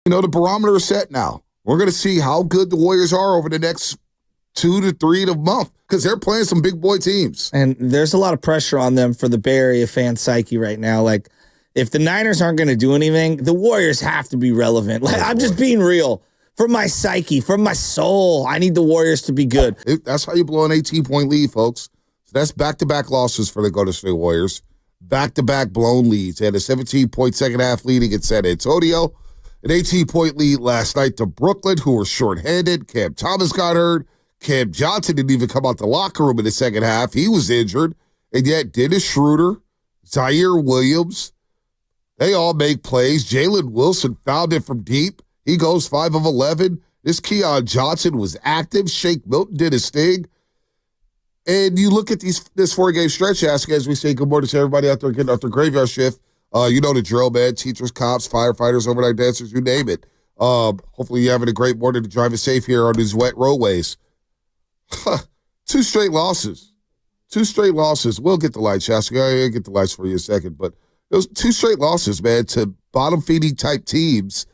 The barometer is set now. We're going to see how good the Warriors are over the next 2 to 3 of month because they're playing some big boy teams. And there's a lot of pressure on them for the Bay Area fan psyche right now. Like, if the Niners aren't going to do anything, the Warriors have to be relevant. Like, I'm just being real. For my psyche, from my soul, I need the Warriors to be good. That's how you blow an 18-point lead, folks. So that's back-to-back losses for the Golden State Warriors. Back-to-back blown leads. They had a 17-point second-half lead against San Antonio. An 18-point lead last night to Brooklyn, who were shorthanded. Cam Thomas got hurt. Cam Johnson didn't even come out the locker room in the second half. He was injured. And yet Dennis Schröder, Zaire Williams, they all make plays. Jalen Wilson found it from deep. He goes 5 of 11. This Keon Johnson was active. Shake Milton did his thing. And you look at this 4-game stretch, as we say good morning to everybody out there getting out their graveyard shift. You know the drill, man. Teachers, cops, firefighters, overnight dancers, you name it. Hopefully you're having a great morning to drive it safe here on these wet roadways. 2 straight losses. 2 straight losses. We'll get the lights, Shasta. I'll get the lights for you in a second. But those 2 straight losses, man, to bottom-feeding type teams.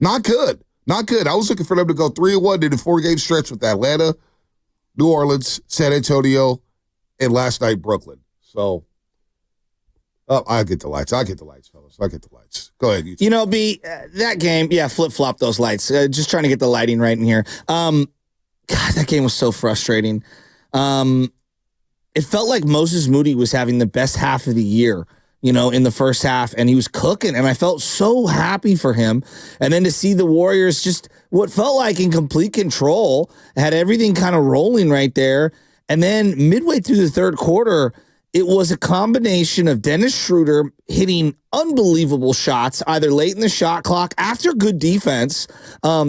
Not good. Not good. I was looking for them to go 3-1 in the 4-game stretch with Atlanta, New Orleans, San Antonio, and last night Brooklyn. So, I'll get the lights. Fellas. I'll get the lights. Go ahead. B, that game, flip-flop those lights. Just trying to get the lighting right in here. God, that game was so frustrating. It felt like Moses Moody was having the best half of the year, in the first half, and he was cooking, and I felt so happy for him. And then to see the Warriors just what felt like in complete control, had everything kind of rolling right there. And then midway through the third quarter, it was a combination of Dennis Schröder hitting unbelievable shots, either late in the shot clock, after good defense,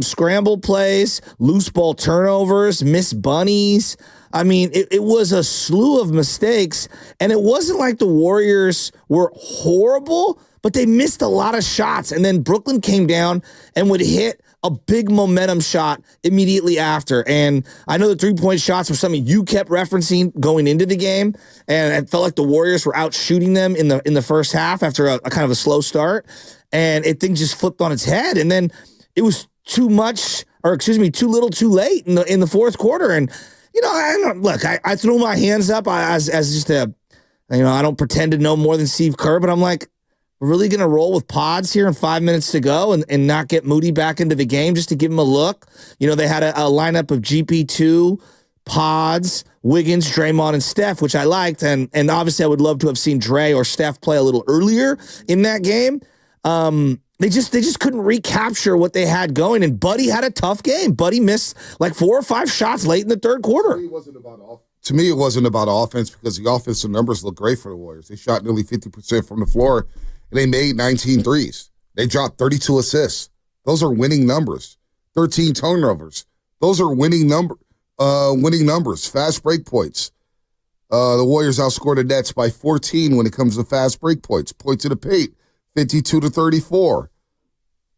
scramble plays, loose ball turnovers, missed bunnies. I mean, it was a slew of mistakes, and it wasn't like the Warriors were horrible, but they missed a lot of shots. And then Brooklyn came down and would hit a big momentum shot immediately after. And I know the 3-point shots were something you kept referencing going into the game, and it felt like the Warriors were out shooting them in the first half after a kind of a slow start, and thing just flipped on its head. And then it was too little too late in the fourth quarter. And I threw my hands up as just I don't pretend to know more than Steve Kerr, but I'm like, we're really going to roll with pods here in 5 minutes to go and not get Moody back into the game just to give him a look. They had a lineup of GP2, pods, Wiggins, Draymond, and Steph, which I liked. And obviously I would love to have seen Dre or Steph play a little earlier in that game. They just couldn't recapture what they had going, and Buddy had a tough game. Buddy missed like 4 or 5 shots late in the third quarter. To me, it wasn't about offense because the offensive numbers look great for the Warriors. They shot nearly 50% from the floor, and they made 19 threes. They dropped 32 assists. Those are winning numbers. 13 turnovers. Those are winning numbers. Fast break points. The Warriors outscored the Nets by 14 when it comes to fast break points. Points to the paint. 52-34.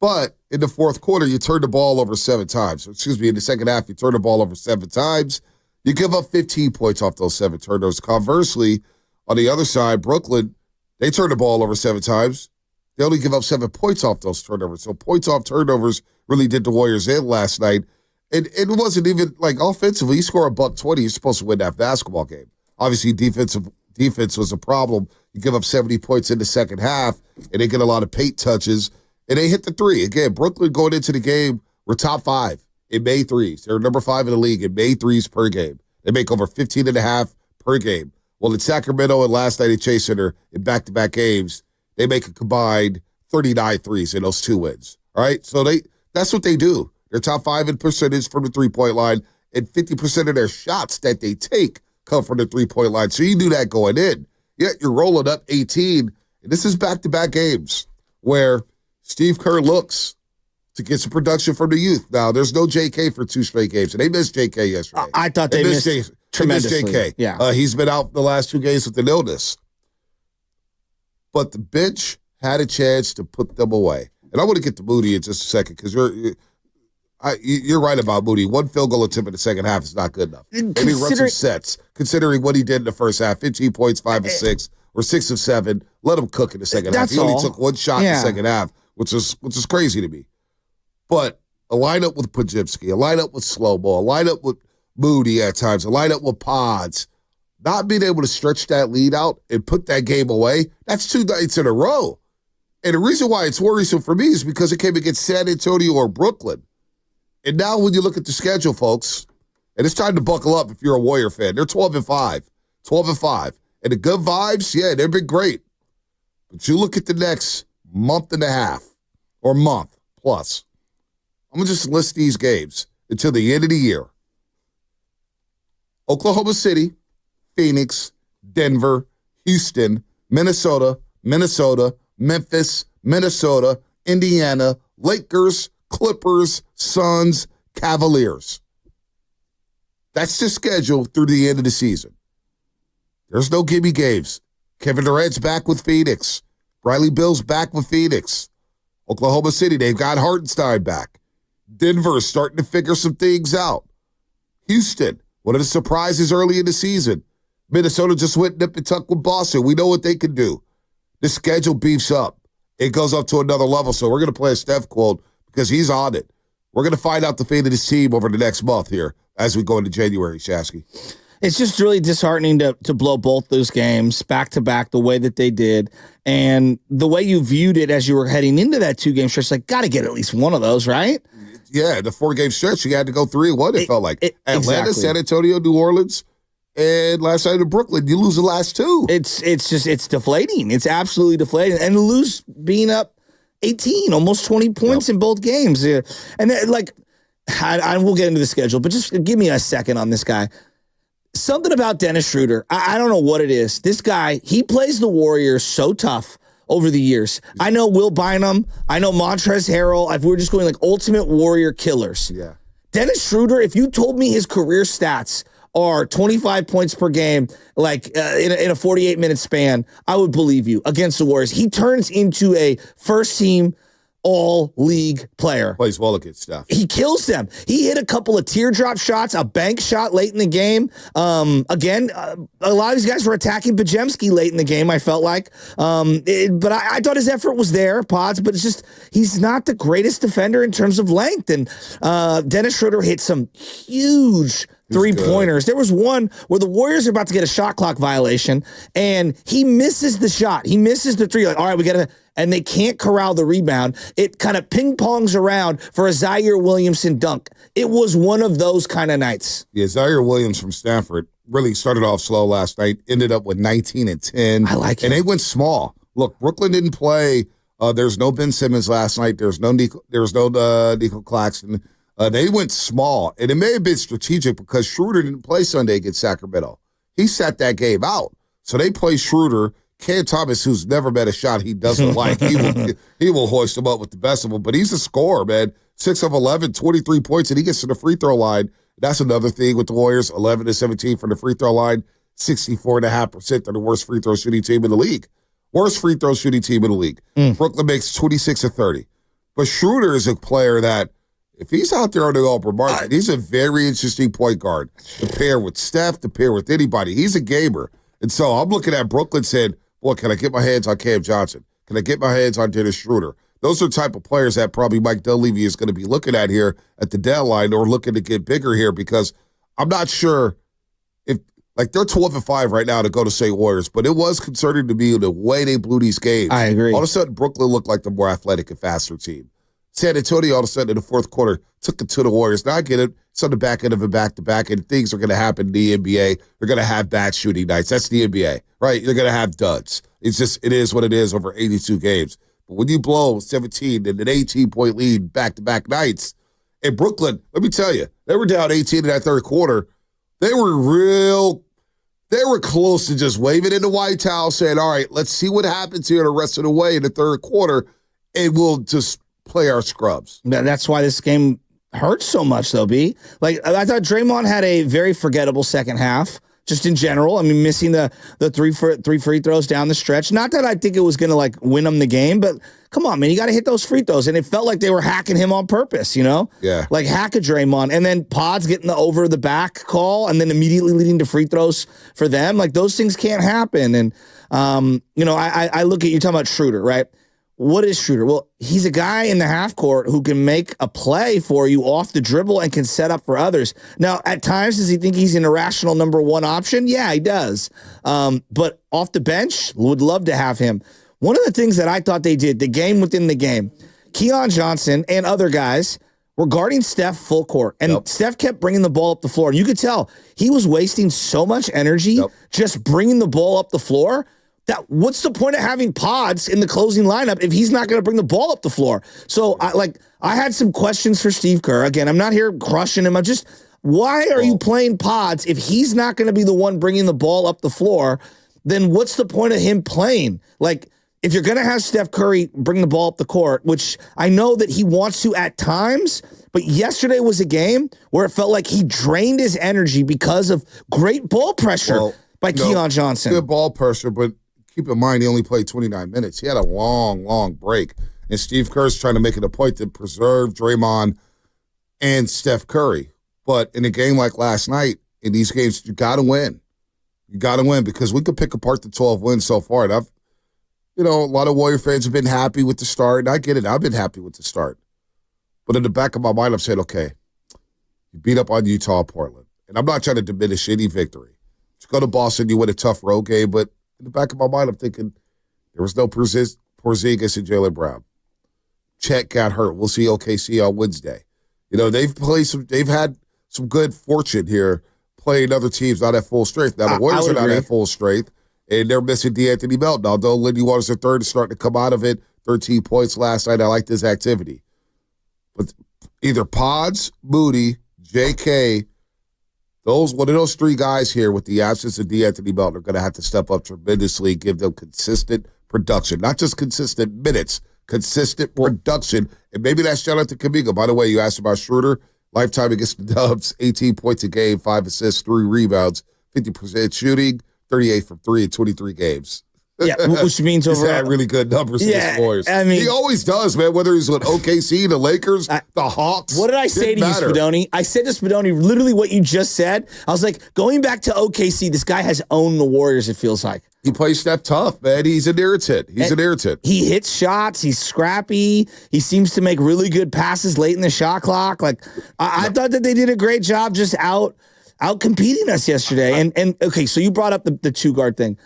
But in the fourth quarter, you turned the ball over 7 times. In the second half, you turned the ball over 7 times. You give up 15 points off those 7 turnovers. Conversely, on the other side, Brooklyn, they turned the ball over 7 times. They only give up 7 points off those turnovers. So points off turnovers really did the Warriors in last night. And it wasn't even like offensively. You score $120, you're supposed to win that basketball game. Obviously, defense was a problem. You give up 70 points in the second half, and they get a lot of paint touches, and they hit the 3. Again, Brooklyn going into the game were top 5 in made threes. They're number 5 in the league in made threes per game. They make over 15.5 per game. Well, in Sacramento and last night at Chase Center in back-to-back games, they make a combined 39 threes in those 2 wins. All right? So that's what they do. They're top 5 in percentage from the three-point line, and 50% of their shots that they take come from the three-point line. So you knew that going in. Yet you're rolling up 18. And this is back-to-back games where Steve Kerr looks to get some production from the youth. Now, there's no JK for 2 straight games, and they missed JK yesterday. I thought they missed tremendously. They missed JK. Yeah. He's been out the last 2 games with an illness. But the bench had a chance to put them away. And I want to get to Moody in just a second because you're right about Moody. 1 field goal attempt in the second half is not good enough. Maybe run some sets, considering what he did in the first half. 15 points, 5 of 6, or 6 of 7. Let him cook in the second half. He only took 1 shot in the second half, which is crazy to me. But a lineup with Pajimski, a lineup with Slow-Mo, a lineup with Moody at times, a lineup with Pods, not being able to stretch that lead out and put that game away, that's 2 nights in a row. And the reason why it's worrisome for me is because it came against San Antonio or Brooklyn. And now when you look at the schedule, folks, and it's time to buckle up if you're a Warrior fan. They're 12-5. 12-5. And the good vibes, yeah, they've been great. But you look at the next month and a half or month plus. I'm going to just list these games until the end of the year. Oklahoma City, Phoenix, Denver, Houston, Minnesota, Memphis, Minnesota, Indiana, Lakers, Clippers, Suns, Cavaliers. That's the schedule through the end of the season. There's no gimme games. Kevin Durant's back with Phoenix. Bradley Bill's back with Phoenix. Oklahoma City, they've got Hartenstein back. Denver's starting to figure some things out. Houston, one of the surprises early in the season. Minnesota just went nip and tuck with Boston. We know what they can do. The schedule beefs up. It goes up to another level. So we're going to play a Steph quote because he's on it. We're going to find out the fate of this team over the next month here as we go into January, Shasky. It's just really disheartening to blow both those games back to back the way that they did. And the way you viewed it as you were heading into that 2-game stretch, like, got to get at least one of those, right? Yeah, the 4-game stretch, you had to go 3-1, it felt like. Atlanta, exactly. San Antonio, New Orleans, and last night in Brooklyn, you lose the last 2. It's deflating. It's absolutely deflating. And lose being up 18, almost 20 points in both games. And like, I will get into the schedule, but just give me a second on this guy. Something about Dennis Schröder. I don't know what it is. This guy, he plays the Warriors so tough over the years. I know Will Bynum. I know Montrezl Harrell. We're just going like ultimate Warrior killers. Yeah. Dennis Schröder, if you told me his career stats are 25 points per game, like in a 48-minute span, I would believe you against the Warriors. He turns into a first-team all-league player. Plays well against Steph. He kills them. He hit a couple of teardrop shots, a bank shot late in the game. Again, a lot of these guys were attacking Pajemski late in the game, I felt like. But I thought his effort was there, Pods, but it's just he's not the greatest defender in terms of length. And Dennis Schröder hit some huge three-pointers. There was one where the Warriors are about to get a shot clock violation, and he misses the shot. He misses the three. Like, all right, we got to... And they can't corral the rebound. It kind of ping-pongs around for a Zaire Williamson dunk. It was one of those kind of nights. Yeah, Zaire Williams from Stanford really started off slow last night, ended up with 19 and 10. I like it. And they went small. Look, Brooklyn didn't play. There's no Ben Simmons last night. There's no Nico Claxton. They went small. And it may have been strategic because Schröder didn't play Sunday against Sacramento. He sat that game out. So they play Schröder. Cam Thomas, who's never met a shot he doesn't like, he will hoist him up with the best of them. But he's a scorer, man. 6 of 11, 23 points, and he gets to the free throw line. That's another thing with the Warriors, 11 to 17 from the free throw line, 64.5%. They're the worst free throw shooting team in the league. Worst free throw shooting team in the league. Brooklyn makes 26 of 30. But Schröder is a player that, if he's out there on the open market, he's a very interesting point guard to pair with Steph, to pair with anybody. He's a gamer. And so I'm looking at Brooklyn saying, boy, can I get my hands on Cam Johnson? Can I get my hands on Dennis Schröder? Those are the type of players that probably Mike Dunleavy is going to be looking at here at the deadline or looking to get bigger here because I'm not sure if, like, they're 12-5 right now to go to St. Warriors, but it was concerning to me the way they blew these games. I agree. All of a sudden, Brooklyn looked like the more athletic and faster team. San Antonio, all of a sudden, in the fourth quarter, took it to the Warriors. Now I get it. It's on the back end of a back-to-back, and things are going to happen in the NBA. They're going to have bad shooting nights. That's the NBA, right? They're going to have duds. It's just, it is what it is over 82 games. But when you blow 17 and an 18-point lead back-to-back nights, in Brooklyn, let me tell you, they were down 18 in that third quarter. They were close to just waving in the white towel, saying, all right, let's see what happens here the rest of the way in the third quarter, and we'll just play our scrubs. That's why this game hurts so much, though, B. Like, I thought Draymond had a very forgettable second half, just in general. I mean, missing the three free throws down the stretch. Not that I think it was going to, like, win him the game, but come on, man, you got to hit those free throws. And it felt like they were hacking him on purpose, you know? Yeah. Like, hack a Draymond. And then Pods getting the over-the-back call and then immediately leading to free throws for them. Like, those things can't happen. And, you know, I look at you talking about Schröder, right? what is Schröder? Well, he's a guy in the half court who can make a play for you off the dribble and can set up for others. Now, at times, does he think he's an irrational number one option? Yeah, he does. But off the bench, would love to have him. One of the things that I thought they did, the game within the game, Keon Johnson and other guys were guarding Steph full court. And Steph kept bringing the ball up the floor. And you could tell he was wasting so much energy just bringing the ball up the floor. What's the point of having Pods in the closing lineup if he's not going to bring the ball up the floor? So I had some questions for Steve Kerr. Again, I'm not here crushing him. Why are you playing Pods if he's not going to be the one bringing the ball up the floor? Then what's the point of him playing? If you're going to have Steph Curry bring the ball up the court, which I know that he wants to at times, but yesterday was a game where it felt like he drained his energy because of great ball pressure by Keon Johnson. Good ball pressure, but keep in mind, he only played 29 minutes. He had a long, long break. And Steve Kerr's trying to make it a point to preserve Draymond and Steph Curry. But in a game like last night, in these games, you got to win. You got to win because we could pick apart the 12 wins so far. And a lot of Warrior fans have been happy with the start. And I get it. I've been happy with the start. But in the back of my mind, I'm saying, okay, you beat up on Utah, Portland. And I'm not trying to diminish any victory. You go to Boston, you win a tough road game, but in the back of my mind, I'm thinking there was no Porzingis and Jaylen Brown. Chet got hurt. We'll see OKC on Wednesday. They've had some good fortune here playing other teams not at full strength. Now, the Warriors are not at full strength, and they're missing D'Anthony Melton. Although Lindy Waters III is starting to come out of it, 13 points last night. I like this activity. But either Pods, Moody, JK, one of those three guys here with the absence of D'Anthony Melton are going to have to step up tremendously, give them consistent production, not just consistent minutes, consistent production. And maybe that's shout out to Kuminga. By the way, you asked about Schröder. Lifetime against the Dubs, 18 points a game, 5 assists, 3 rebounds, 50% shooting, 38 from 3 in 23 games. Yeah, which means he's overall had really good numbers against the Warriors. I mean, he always does, man. Whether he's with OKC, the Lakers, the Hawks. What did I say to you, Spadoni? I said to Spadoni literally what you just said. I was like, going back to OKC, this guy has owned the Warriors, it feels like. He plays that tough, man. He's an irritant. He hits shots. He's scrappy. He seems to make really good passes late in the shot clock. I thought that they did a great job just out competing us yesterday. And okay, so you brought up the two guard thing.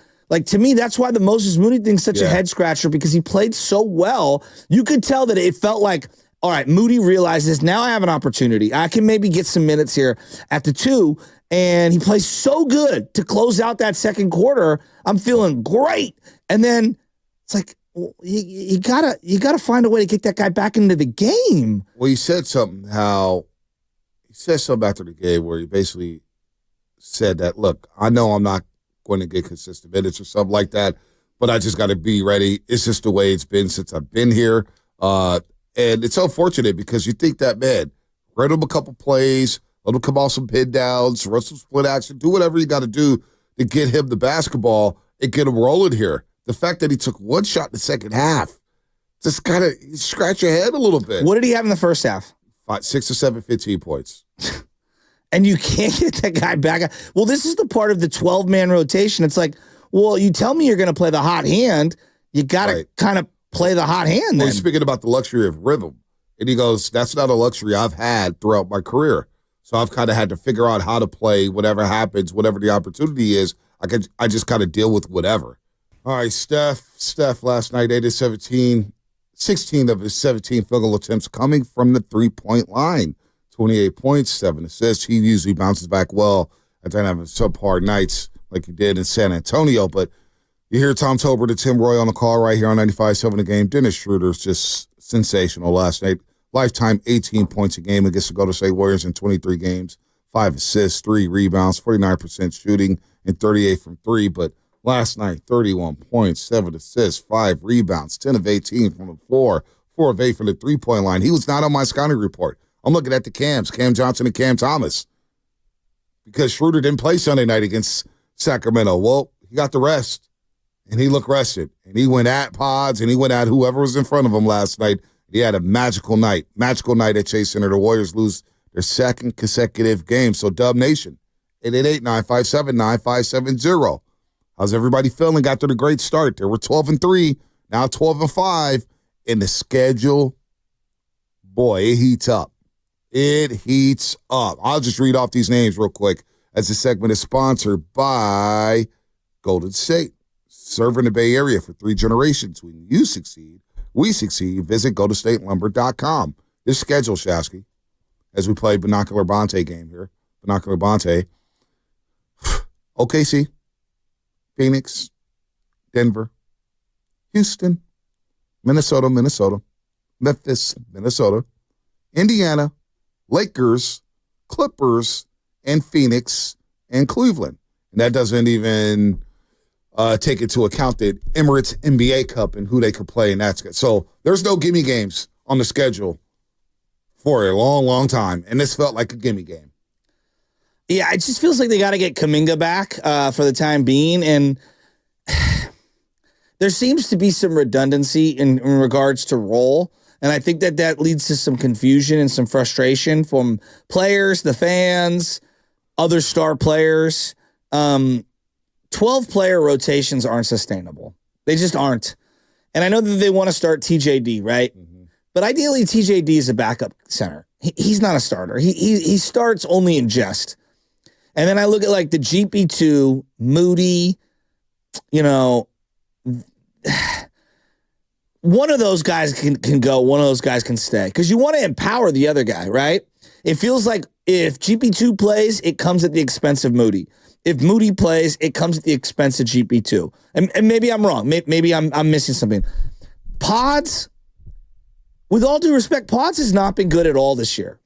To me, that's why the Moses Moody thing's such a head scratcher because he played so well. You could tell that it felt like, all right, Moody realizes now I have an opportunity. I can maybe get some minutes here at the 2. And he plays so good to close out that second quarter. I'm feeling great. And then it's like, well, you gotta find a way to get that guy back into the game. Well, he said something after the game where he basically said that, look, I know I'm not going to get consistent minutes or something like that, but I just got to be ready. It's just the way it's been since I've been here. And it's unfortunate because you think that, man, read him a couple plays, let him come off some pin downs, run some split action, do whatever you got to do to get him the basketball and get him rolling here. The fact that he took one shot in the second half, just kind of scratch your head a little bit. What did he have in the first half? 6 or 7, 15 points. And you can't get that guy back. Well, this is the part of the 12-man rotation. It's like, well, you tell me you're going to play the hot hand. You got to kind of play the hot hand then. Well, he's speaking about the luxury of rhythm. And he goes, that's not a luxury I've had throughout my career. So I've kind of had to figure out how to play whatever happens, whatever the opportunity is. I just kind of deal with whatever. All right, Steph last night, 8 of 17, 16 of his 17 field goal attempts coming from the three-point line. 28 points, 7 assists. He usually bounces back well after having subpar nights like he did in San Antonio. But you hear Tom Tolbert and Tim Roy on the call right here on 95.7 The Game. Dennis Schroeder's just sensational last night. Lifetime 18 points a game against the Golden State Warriors in 23 games. 5 assists, 3 rebounds, 49% shooting, and 38 from 3. But last night, 31 points, 7 assists, 5 rebounds, 10 of 18 from the floor, 4 of 8 from the three-point line. He was not on my scouting report. I'm looking at the Cam Johnson and Cam Thomas. Because Schröder didn't play Sunday night against Sacramento. Well, he got the rest, and he looked rested. And he went at Pods, and he went at whoever was in front of him last night. He had a magical night at Chase Center. The Warriors lose their second consecutive game. So, Dub Nation, 888-957-9570. How's everybody feeling after the great start? They were 12-3, now 12-5. And the schedule, boy, it heats up. It heats up. I'll just read off these names real quick as the segment is sponsored by Golden State. Serving the Bay Area for 3 generations. When you succeed, we succeed. Visit GoldenStateLumber.com. This schedule, Shasky, as we play Binocular Bonte game here. Binocular Bonte. OKC, Phoenix, Denver, Houston, Minnesota, Memphis, Minnesota, Indiana, Lakers, Clippers, and Phoenix, and Cleveland. And that doesn't even take into account the Emirates NBA Cup and who they could play in that schedule. So there's no gimme games on the schedule for a long, long time. And this felt like a gimme game. Yeah, it just feels like they got to get Kuminga back for the time being. And there seems to be some redundancy in regards to role. And I think that leads to some confusion and some frustration from players, the fans, other star players. 12-player rotations aren't sustainable. They just aren't. And I know that they want to start TJD, right? Mm-hmm. But ideally, TJD is a backup center. He's not a starter. He starts only in jest. And then I look at like the GP2, Moody, one of those guys can go, one of those guys can stay. Because you want to empower the other guy, right? It feels like if GP2 plays, it comes at the expense of Moody. If Moody plays, it comes at the expense of GP2. And maybe I'm wrong. Maybe I'm missing something. Pods, with all due respect, Pods has not been good at all this year.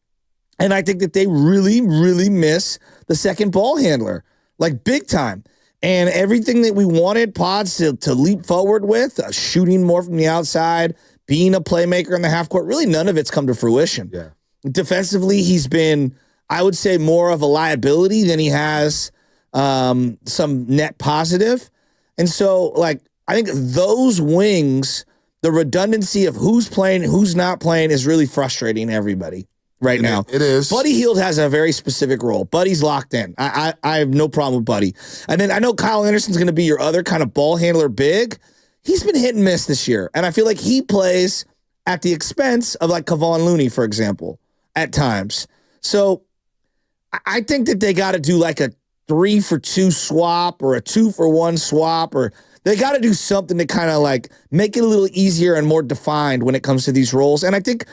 And I think that they really, really miss the second ball handler, like big time. And everything that we wanted Pods to leap forward with, shooting more from the outside, being a playmaker in the half court, really none of it's come to fruition. Yeah. Defensively, he's been, I would say, more of a liability than he has some net positive. And so, like, I think those wings, the redundancy of who's playing, who's not playing is really frustrating everybody right now. It is. Buddy Hield has a very specific role. Buddy's locked in. I have no problem with Buddy. And then I know Kyle Anderson's going to be your other kind of ball handler big. He's been hit and miss this year. And I feel like he plays at the expense of like Kevon Looney, for example, at times. So I think that they got to do like a 3-for-2 swap or a 2-for-1 swap, or they got to do something to kind of like make it a little easier and more defined when it comes to these roles. And I think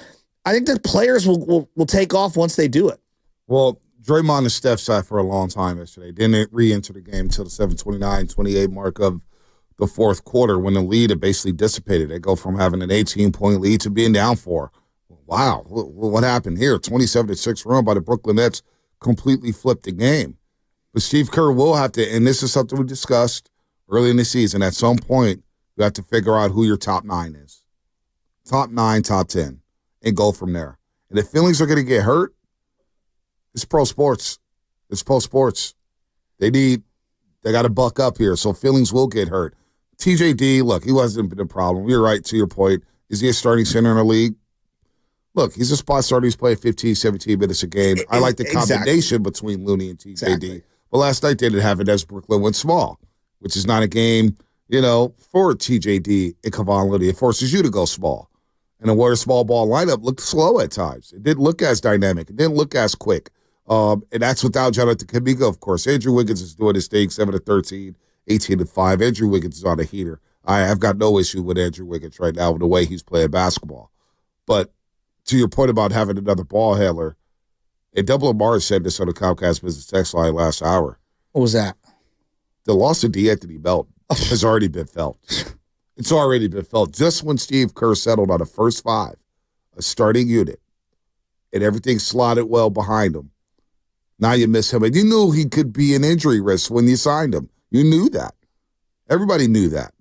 the players will take off once they do it. Well, Draymond and Steph sat for a long time yesterday. Didn't re-enter the game until the 7:29-28 mark of the fourth quarter when the lead had basically dissipated. They go from having an 18-point lead to being down 4. Wow, what happened here? 27-6 run by the Brooklyn Nets completely flipped the game. But Steve Kerr will have to, and this is something we discussed early in the season, at some point you have to figure out who your top 9 is. Top 9, top 10, and go from there. And if feelings are going to get hurt, it's pro sports. It's pro sports. They got to buck up here, so feelings will get hurt. TJD, look, he wasn't been a problem. You're right, to your point. Is he a starting center in the league? Look, he's a spot starter. He's playing 15, 17 minutes a game. I like the combination between Looney and TJD. Exactly. But last night they didn't have it as Brooklyn went small, which is not a game, for TJD and Kevon Looney. It forces you to go small. And the Warriors small ball lineup looked slow at times. It didn't look as dynamic. It didn't look as quick. And that's without Jonathan Kuminga, of course. Andrew Wiggins is doing his thing, 7-13, 18-5. Andrew Wiggins is on a heater. I've got no issue with Andrew Wiggins right now with the way he's playing basketball. But to your point about having another ball handler, and Double Lamar said this on the Comcast Business Text line last hour. What was that? The loss of D'Anthony Melton has already been felt. It's already been felt. Just when Steve Kerr settled on the first 5, a starting unit, and everything slotted well behind him, now you miss him. And you knew he could be an injury risk when you signed him. You knew that. Everybody knew that.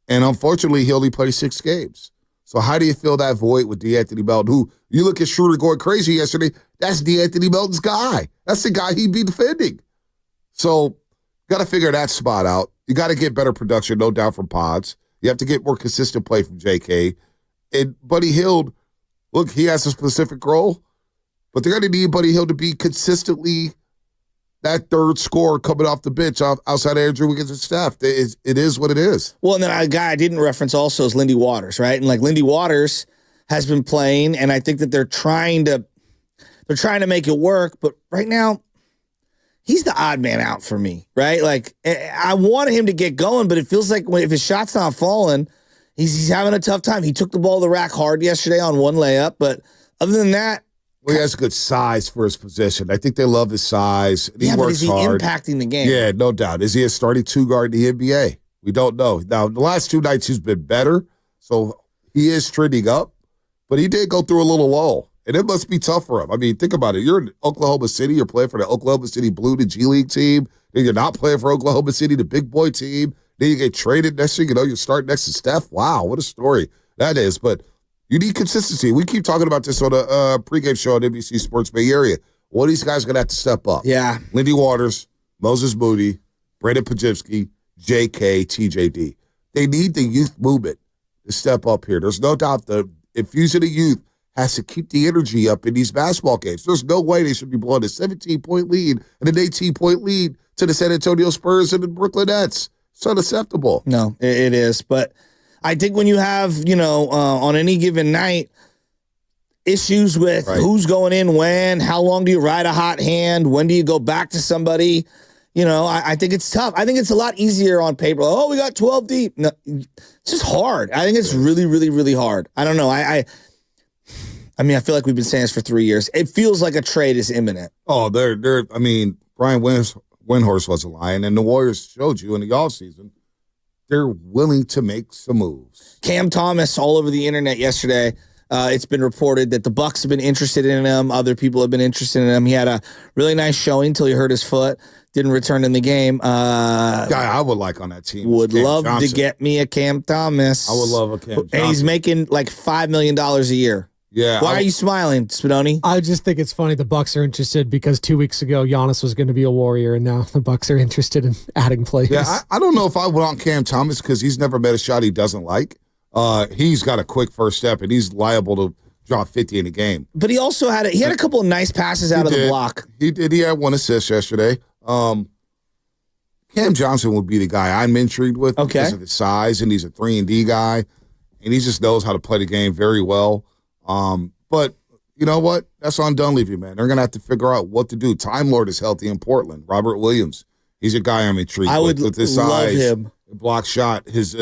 And unfortunately, he only played 6 games. So how do you fill that void with D'Anthony Melton, who you look at Schröder going crazy yesterday, that's D'Anthony Melton's guy. That's the guy he'd be defending. So got to figure that spot out. You got to get better production, no doubt, from Pods. You have to get more consistent play from JK. And Buddy Hield, look, he has a specific role, but they're going to need Buddy Hield to be consistently that third scorer coming off the bench outside Andrew Wiggins and Steph. It is what it is. Well, and then a guy I didn't reference also is Lindy Waters, right? And like Lindy Waters has been playing, and I think that they're trying to make it work, but right now he's the odd man out for me, right? Like I wanted him to get going, but it feels like if his shot's not falling, he's having a tough time. He took the ball to the rack hard yesterday on one layup, but other than that, well, he has good size for his position. I think they love his size. He works but is he hard. Impacting the game? Yeah, no doubt. Is he a starting two guard in the NBA? We don't know. Now, the last 2 nights he's been better, so he is trending up, but he did go through a little lull, and it must be tough for him. I mean, think about it. You're in Oklahoma City. You're playing for the Oklahoma City Blue, the G League team. Then you're not playing for Oklahoma City, the big boy team. Then you get traded next thing. You start next to Steph. Wow, what a story that is. But you need consistency. We keep talking about this on the pregame show on NBC Sports Bay Area. One of these guys going to have to step up. Yeah. Lindy Waters, Moses Moody, Brandon Pajimski, JK, TJD. They need the youth movement to step up here. There's no doubt the infusion of youth has to keep the energy up in these basketball games. There's no way they should be blowing a 17-point lead and an 18-point lead to the San Antonio Spurs and the Brooklyn Nets. It's unacceptable. No, it is. But I think when you have, on any given night, issues with who's going in when, how long do you ride a hot hand, when do you go back to somebody, I think it's tough. I think it's a lot easier on paper. Oh, we got 12 deep. No, it's just hard. I think it's really, really, really hard. I don't know. I feel like we've been saying this for 3 years. It feels like a trade is imminent. Oh, Brian Windhorst was a Lion, and the Warriors showed you in the offseason they're willing to make some moves. Cam Thomas all over the internet yesterday. It's been reported that the Bucks have been interested in him. Other people have been interested in him. He had a really nice showing until he hurt his foot. Didn't return in the game. Guy I would like on that team. Would love to get me a Cam Thomas. I would love a Cam Johnson. And he's making like $5 million a year. Yeah. Why are you smiling, Spadoni? I just think it's funny the Bucks are interested because 2 weeks ago Giannis was going to be a Warrior, and now the Bucks are interested in adding players. Yeah, I don't know if I want Cam Thomas because he's never met a shot he doesn't like. He's got a quick first step, and he's liable to drop 50 in a game. But he also had a couple of nice passes out of the block. He did. He had 1 assist yesterday. Cam Johnson would be the guy I'm intrigued with because of his size, and he's a 3-and-D guy, and he just knows how to play the game very well. But you know what? That's on Dunleavy, man. They're going to have to figure out what to do. Time Lord is healthy in Portland. Robert Williams, he's a guy I'm intrigued with his size, him. Block shot, his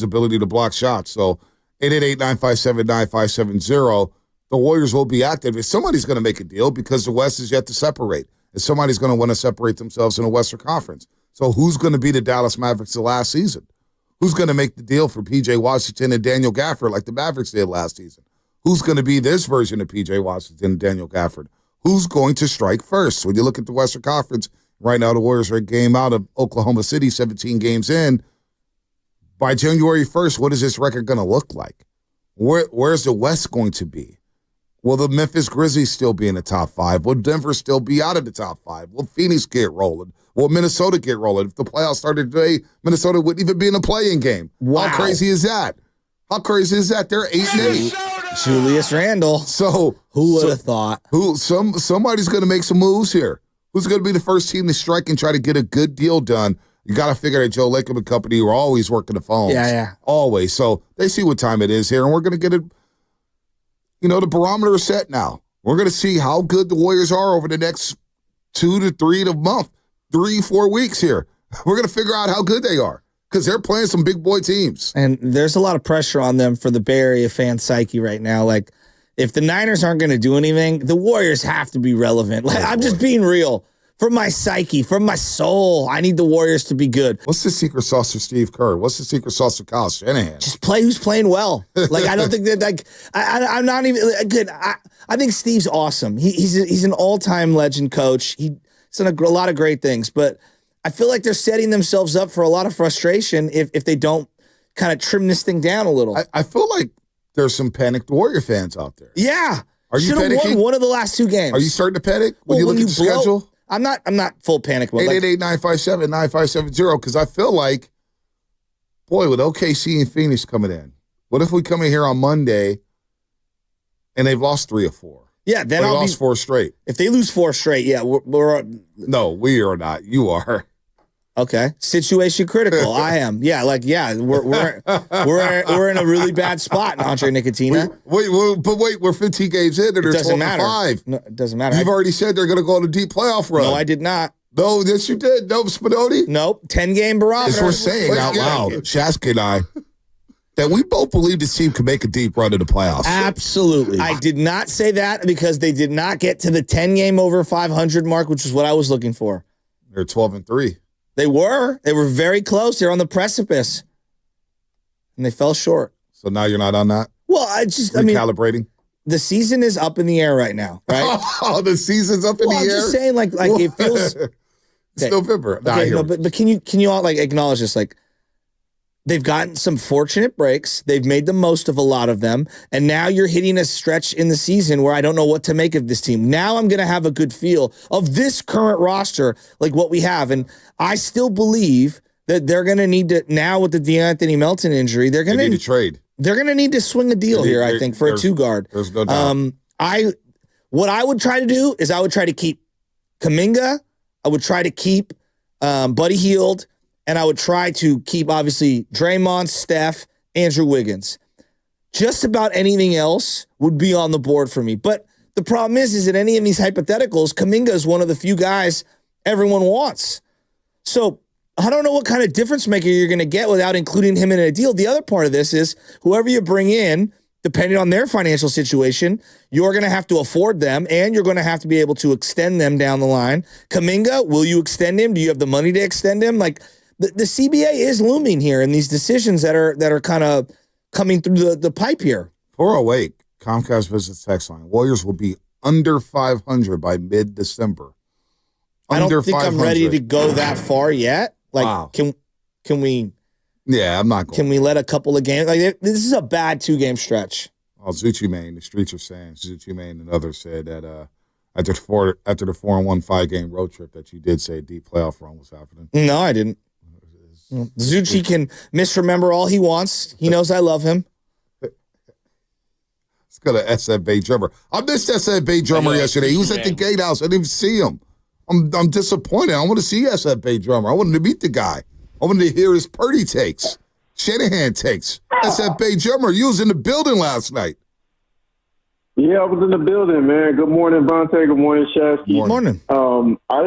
ability to block shots. So 888-957-9570, the Warriors will be active. If somebody's going to make a deal because the West is yet to separate, and somebody's going to want to separate themselves in the Western Conference. So who's going to be the Dallas Mavericks the last season? Who's going to make the deal for P.J. Washington and Daniel Gafford like the Mavericks did last season? Who's going to be this version of P.J. Washington and Daniel Gafford? Who's going to strike first? When you look at the Western Conference, right now the Warriors are a game out of Oklahoma City, 17 games in. By January 1st, what is this record going to look like? Where's the West going to be? Will the Memphis Grizzlies still be in the top 5? Will Denver still be out of the top 5? Will Phoenix get rolling? Will Minnesota get rolling? If the playoffs started today, Minnesota wouldn't even be in a play-in game. Wow. How crazy is that? How crazy is that? They're 8-8. Julius Randle. So who would have thought? Somebody's going to make some moves here. Who's going to be the first team to strike and try to get a good deal done? You got to figure that Joe Lacob and company were always working the phones. Yeah. Always. So they see what time it is here, and we're going to get it. The barometer is set now. We're going to see how good the Warriors are over the next 2 to 3 month, 3-4 weeks here. We're going to figure out how good they are because they're playing some big boy teams. And there's a lot of pressure on them for the Bay Area fan psyche right now. Like, if the Niners aren't going to do anything, the Warriors have to be relevant. Like, I'm just being real. From my psyche, from my soul, I need the Warriors to be good. What's the secret sauce for Steve Kerr? What's the secret sauce for Kyle Shanahan? Just play who's playing well. Like, I don't think that, like, I'm not even good. I think Steve's awesome. He's an all-time legend coach. He's done a lot of great things, but I feel like they're setting themselves up for a lot of frustration if they don't kind of trim this thing down a little. I feel like there's some panicked Warrior fans out there. Yeah. Are you Should have panicking? won one of the last 2 games. Are you starting to panic when you look at the schedule? I'm not full panic mode. 888-957-9570, because I feel like, boy, with OKC and Phoenix coming in, what if we come in here on Monday and they've lost 3 or 4? Yeah, then They I'll lost be. 4 straight. If they lose 4 straight, yeah, we're No, we are not. You are. okay. Situation critical. I am. Yeah, we're in a really bad spot, Andre Nicotina. Wait, we're 15 games in and they're 12 and 5. No, it doesn't matter. You've already said they're going to go on a deep playoff run. No, I did not. No, yes, you did. No, Spinoni. Nope. 10-game barometer. As we're saying out loud, Shaska and I, that we both believe this team can make a deep run in the playoffs. Absolutely. I did not say that because they did not get to the 10-game over 500 mark, which is what I was looking for. They're 12 and 3. They were very close. They're on the precipice, and they fell short. So now you're not on that? Well, I mean, recalibrating? The season is up in the air right now, right? Oh, the season's up in the air? I'm just saying, like it feels... It's November. Okay, no, but can you all like acknowledge this? Like, they've gotten some fortunate breaks. They've made the most of a lot of them. And now you're hitting a stretch in the season where I don't know what to make of this team. Now I'm going to have a good feel of this current roster, like what we have. And I still believe that they're going to need to, now with the DeAnthony Melton injury, they're going to need to trade. They're going to need to swing a deal here, I think, for a 2-guard. There's no doubt. What I would try to do is I would try to keep Kuminga. I would try to keep Buddy Hield, and I would try to keep, obviously, Draymond, Steph, Andrew Wiggins. Just about anything else would be on the board for me. But the problem is that any of these hypotheticals, Kuminga is one of the few guys everyone wants. So I don't know what kind of difference maker you're going to get without including him in a deal. The other part of this is whoever you bring in, depending on their financial situation, you're going to have to afford them, and you're going to have to be able to extend them down the line. Kuminga, will you extend him? Do you have the money to extend him? Like the CBA is looming here, and these decisions that are kind of coming through the pipe here. 408 Comcast Business Text Line. Warriors will be under 500 by mid-December. I don't think 500. I'm ready to go that far yet. Like, wow. Can we? Yeah, I'm not going. Can we let a couple of games? Like, this is a bad 2-game stretch. Oh, Zucci Mane, the streets are saying, Zucci Mane and others said that after the 4-1 5-game road trip that you did say a deep playoff run was happening. No, I didn't. Zucci can misremember all he wants. He knows I love him. Let's go to SF Bay Drummer. I missed SF Bay Drummer yesterday. He was at the gatehouse. I didn't even see him. I'm disappointed. I want to see SF Bay Drummer. I wanted to meet the guy. I wanted to hear his Purdy takes, Shanahan takes. SF Bay Drummer, you was in the building last night. Yeah, I was in the building, man. Good morning, Vontae. Good morning, Shasky. Good morning. I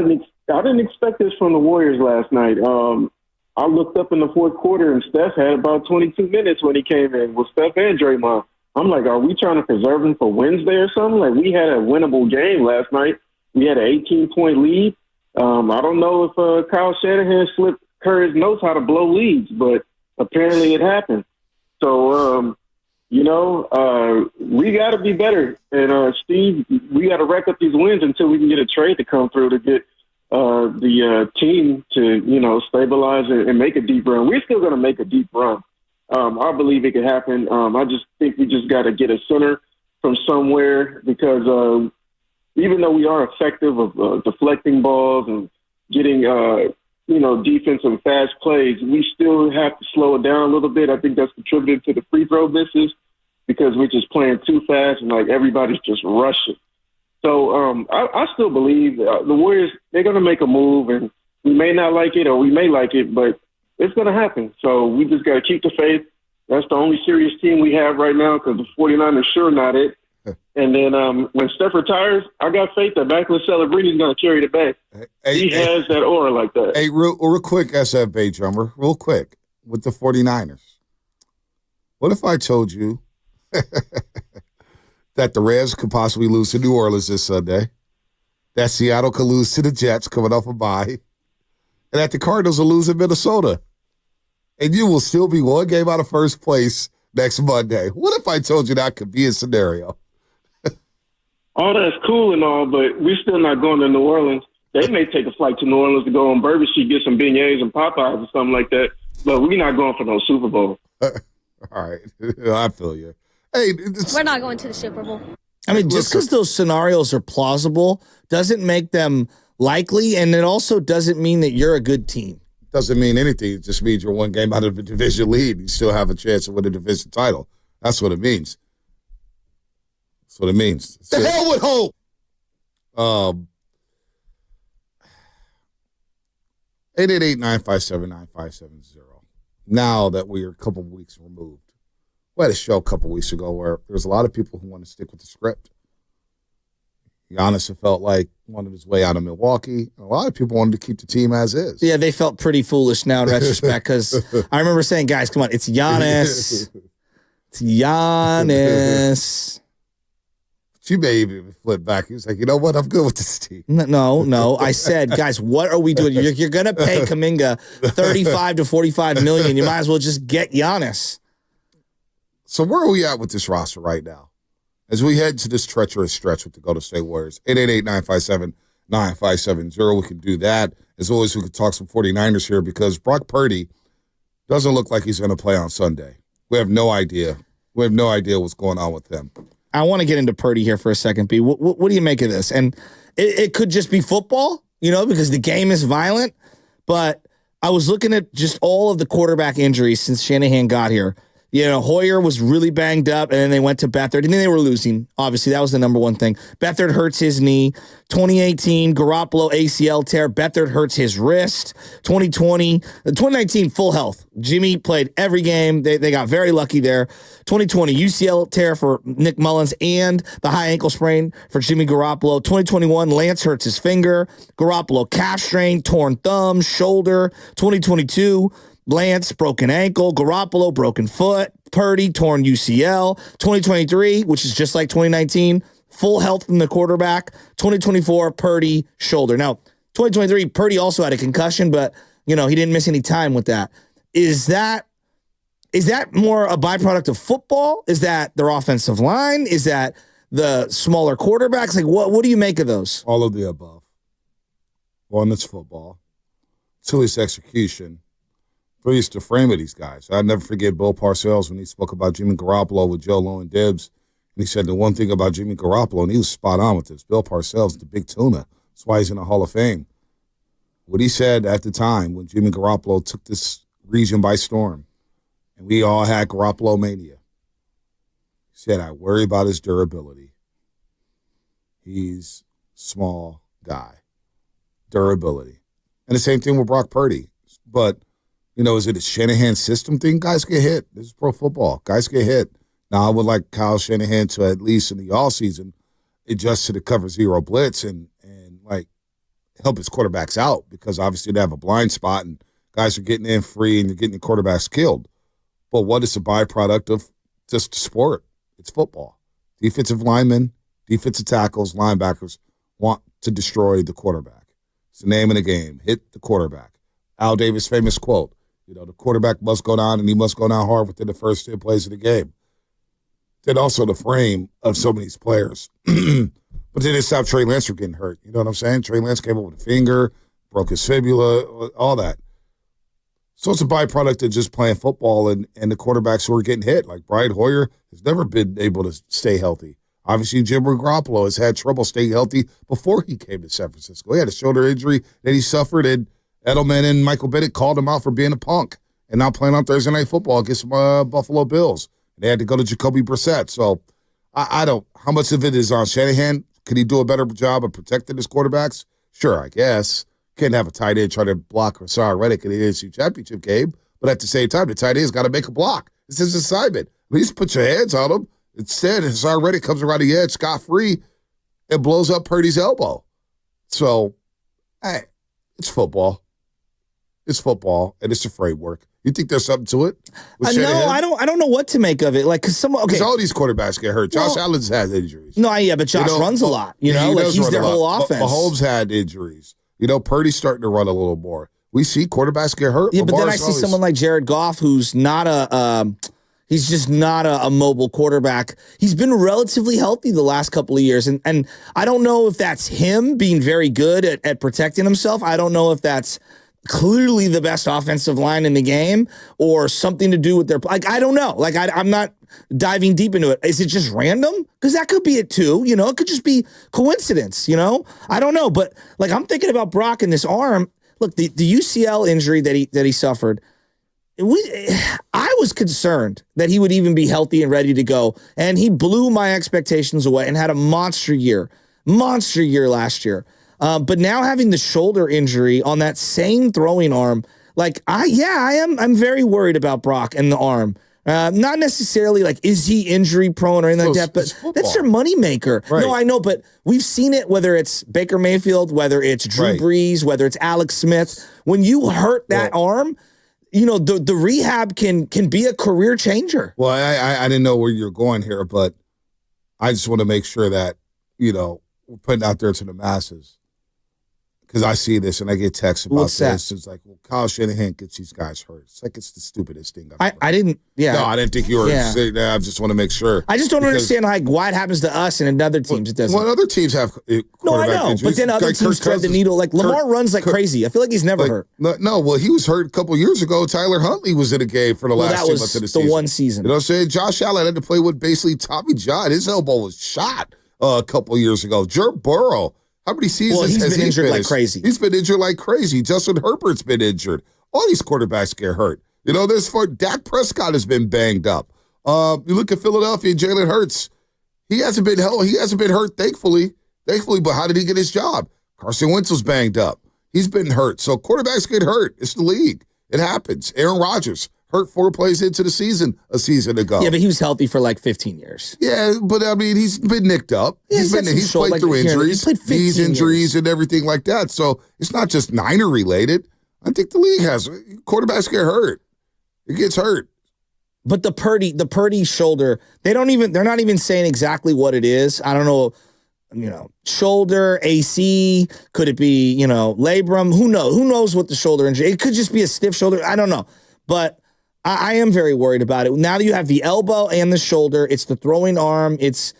didn't expect this from the Warriors last night. I looked up in the fourth quarter, and Steph had about 22 minutes when he came in with Steph and Draymond. I'm like, are we trying to preserve him for Wednesday or something? Like, we had a winnable game last night. We had an 18-point lead. I don't know if Kyle Shanahan slipped Curry's notes how to blow leads, but apparently it happened. So, we got to be better. And, Steve, we got to rack up these wins until we can get a trade to come through to get the team to, stabilize and make a deep run. We're still going to make a deep run. I believe it could happen. I just think we just got to get a center from somewhere because even though we are effective of deflecting balls and getting, defensive fast plays, we still have to slow it down a little bit. I think that's contributed to the free throw misses because we're just playing too fast and like everybody's just rushing. So I still believe the Warriors, they're going to make a move, and we may not like it or we may like it, but it's going to happen. So we just got to keep the faith. That's the only serious team we have right now because the 49ers sure not it. And then when Steph retires, I got faith that Macklin Celebrini is going to carry the bag. He has that aura like that. Hey, real quick, SF Bay Drummer, real quick, with the 49ers. What if I told you that the Rams could possibly lose to New Orleans this Sunday, that Seattle could lose to the Jets coming off a bye, and that the Cardinals will lose in Minnesota, and you will still be one game out of first place next Monday? What if I told you that could be a scenario? All that's cool and all, but we're still not going to New Orleans. They may take a flight to New Orleans to go on Bourbon Street, get some beignets and Popeyes or something like that, but we're not going for no Super Bowl. All right. I feel you. Hey, we're not going to the Super Bowl. I mean, just because those scenarios are plausible doesn't make them likely, and it also doesn't mean that you're a good team. Doesn't mean anything. It just means you're one game out of the division lead. You still have a chance to win a division title. That's what it means. That's what it means. The hell with hope. 888-957-9570. Now that we're a couple of weeks removed, we had a show a couple of weeks ago where there's a lot of people who want to stick with the script. Giannis felt like wanted his way out of Milwaukee. A lot of people wanted to keep the team as is. Yeah, they felt pretty foolish now in retrospect because I remember saying, guys, come on, it's Giannis. It's Giannis. She may even flip back. He was like, you know what? I'm good with this team. No. I said, guys, what are we doing? You're going to pay Kuminga 35 to 45 million. You might as well just get Giannis. So where are we at with this roster right now? As we head to this treacherous stretch with the Golden State Warriors, 888-957-9570. We can do that. As always, we could talk some 49ers here because Brock Purdy doesn't look like he's going to play on Sunday. We have no idea. We have no idea what's going on with him. I want to get into Purdy here for a second, B. What do you make of this? And it could just be football, because the game is violent. But I was looking at just all of the quarterback injuries since Shanahan got here. Hoyer was really banged up, and then they went to Beathard, and then they were losing. Obviously, that was the number one thing. Beathard hurts his knee. 2018, Garoppolo ACL tear. Beathard hurts his wrist. 2019, full health. Jimmy played every game. They got very lucky there. 2020, UCL tear for Nick Mullins and the high ankle sprain for Jimmy Garoppolo. 2021, Lance hurts his finger. Garoppolo calf strain, torn thumb, shoulder. 2022, Lance, broken ankle. Garoppolo, broken foot. Purdy, torn UCL. 2023, which is just like 2019, full health from the quarterback. 2024, Purdy, shoulder. Now, 2023, Purdy also had a concussion, but, he didn't miss any time with that. Is that more a byproduct of football? Is that their offensive line? Is that the smaller quarterbacks? Like, what do you make of those? All of the above. One, it's football. Two, it's execution. Three, it's the frame of these guys. I'll never forget Bill Parcells when he spoke about Jimmy Garoppolo with Joe Low and Dibbs. And he said the one thing about Jimmy Garoppolo, and he was spot on with this, Bill Parcells, the big tuna. That's why he's in the Hall of Fame. What he said at the time when Jimmy Garoppolo took this region by storm, and we all had Garoppolo mania, he said, I worry about his durability. He's small guy. Durability. And the same thing with Brock Purdy. But is it a Shanahan system thing? Guys get hit. This is pro football. Guys get hit. Now, I would like Kyle Shanahan to at least in the offseason adjust to the cover zero blitz and help his quarterbacks out because obviously they have a blind spot and guys are getting in free and they're getting the quarterbacks killed. But what is a byproduct of just sport? It's football. Defensive linemen, defensive tackles, linebackers want to destroy the quarterback. It's the name of the game. Hit the quarterback. Al Davis' famous quote, the quarterback must go down and he must go down hard within the first 10 plays of the game. Then also the frame of some of these players. But they didn't stop Trey Lance from getting hurt. You know what I'm saying? Trey Lance came up with a finger, broke his fibula, all that. So it's a byproduct of just playing football and the quarterbacks who are getting hit. Like Brian Hoyer has never been able to stay healthy. Obviously, Jimmy Garoppolo has had trouble staying healthy before he came to San Francisco. He had a shoulder injury that he suffered, and Edelman and Michael Bennett called him out for being a punk and not playing on Thursday Night Football against Buffalo Bills. They had to go to Jacoby Brissett. So I don't – how much of it is on Shanahan? Could he do a better job of protecting his quarterbacks? Sure, I guess. Can't have a tight end try to block Rasar Reddick in the NFC Championship game, but at the same time, the tight end's got to make a block. It's his assignment. At least put your hands on him. Instead, Rasar Reddick comes around the edge scot-free and blows up Purdy's elbow. So, hey, it's football. It's football, and it's a framework. You think there's something to it? No, I don't know what to make of it. Like, because all these quarterbacks get hurt. Josh Allen's had injuries. No, yeah, but Josh runs a lot. He's their whole offense. Mahomes had injuries. Purdy's starting to run a little more. We see quarterbacks get hurt. Yeah, but then I see someone like Jared Goff who's not he's just not a mobile quarterback. He's been relatively healthy the last couple of years, and I don't know if that's him being very good at protecting himself. I don't know if that's clearly the best offensive line in the game or something to do with their, I don't know. I'm not diving deep into it. Is it just random? Because that could be it too. It could just be coincidence, I don't know. But I'm thinking about Brock and this arm. Look, the UCL injury that he suffered, I was concerned that he would even be healthy and ready to go, and he blew my expectations away and had a monster year last year. But now having the shoulder injury on that same throwing arm, I'm very worried about Brock and the arm. Not necessarily like, is he injury prone or anything like that, but that's their moneymaker. Right. No, I know, but we've seen it, whether it's Baker Mayfield, whether it's Drew Brees, whether it's Alex Smith. When you hurt that arm, the rehab can be a career changer. Well, I didn't know where you're going here, but I just want to make sure that, we're putting out there to the masses. Because I see this and I get texts about this. It's like, well, Kyle Shanahan gets these guys hurt. It's like it's the stupidest thing. I didn't think you were saying that. I just want to make sure. I just don't understand why it happens to us and in other teams it doesn't. Well, other teams have I know, injuries. But then other teams thread the needle. Like Lamar runs like crazy. I feel like he's never hurt. No, well, he was hurt a couple years ago. Tyler Huntley was in a game for the last 2 months of the season. The one season. You know what I'm saying? Josh Allen had to play with basically Tommy John. His elbow was shot a couple years ago. Joe Burrow. How many seasons he's been injured like crazy. He's been injured like crazy. Justin Herbert's been injured. All these quarterbacks get hurt. Dak Prescott has been banged up. You look at Philadelphia, Jalen Hurts. He hasn't been hurt, thankfully. But how did he get his job? Carson Wentz was banged up. He's been hurt. So quarterbacks get hurt. It's the league. It happens. Aaron Rodgers hurt 4 plays into the season a season ago. Yeah, but he was healthy for like 15 years. Yeah, but I mean, he's been nicked up. He's played through injuries, knees injuries, and everything like that. So it's not just Niner related. I think the league has quarterbacks get hurt. It gets hurt. But the Purdy shoulder, they're not even saying exactly what it is. I don't know. Shoulder, AC, could it be, labrum? Who knows what the shoulder injury? It could just be a stiff shoulder. I don't know. But I am very worried about it. Now that you have the elbow and the shoulder, it's the throwing arm. It's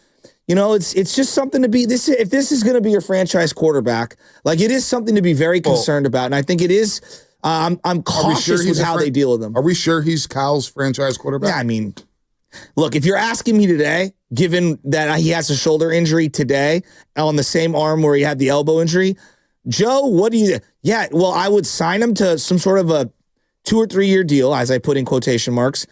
just something to be this. If this is going to be your franchise quarterback, like it is something to be very concerned about. And I think it is. I'm cautious with how they deal with them. Are we sure he's Kyle's franchise quarterback? Yeah, I mean, look, if you're asking me today, given that he has a shoulder injury today on the same arm where he had the elbow injury, Joe, what do you? Yeah, well, I would sign him to some sort of a 2 or 3 year deal, as I put in quotation marks,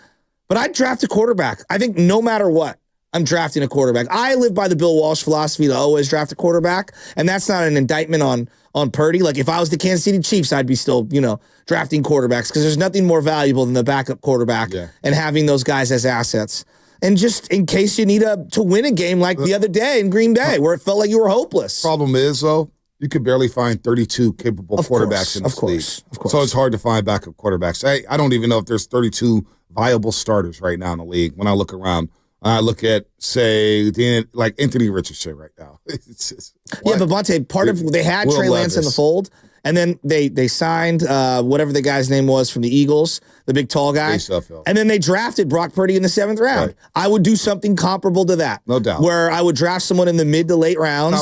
but I'd draft a quarterback. I think no matter what, I'm drafting a quarterback. I live by the Bill Walsh philosophy to always draft a quarterback, and that's not an indictment on Purdy. Like if I was the Kansas City Chiefs, I'd be still, drafting quarterbacks because there's nothing more valuable than the backup quarterback and having those guys as assets. And just in case you need to win a game like the other day in Green Bay where it felt like you were hopeless. Problem is, though, you could barely find 32 capable quarterbacks in this league. Of course. So it's hard to find backup quarterbacks. I don't even know if there's 32 viable starters right now in the league. When I look around, I look at, say, like Anthony Richardson right now. But Bonte, they had Trey Lance in the fold, and then they signed whatever the guy's name was from the Eagles, the big tall guy, and then they drafted Brock Purdy in the 7th round. Right. I would do something comparable to that, no doubt, where I would draft someone in the mid to late rounds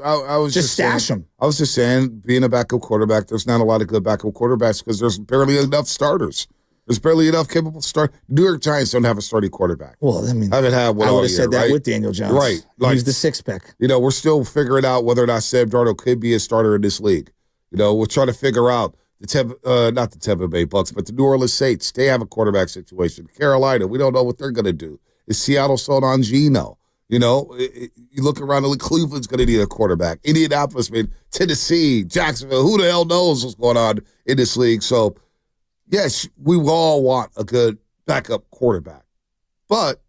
I was just stash them. I was just saying, being a backup quarterback, there's not a lot of good backup quarterbacks because there's barely enough starters. There's barely enough capable start. New York Giants don't have a starting quarterback. Well, I mean, I haven't had one I all would have year, said that right? with Daniel Jones. Right. He's the 6th pick. We're still figuring out whether or not Sam Darnold could be a starter in this league. We're trying to figure out not the Tampa Bay Bucks, but the New Orleans Saints. They have a quarterback situation. Carolina, we don't know what they're going to do. Is Seattle sold on Geno? You look around, Cleveland's going to need a quarterback. Indianapolis, Tennessee, Jacksonville, who the hell knows what's going on in this league? So, yes, we all want a good backup quarterback. But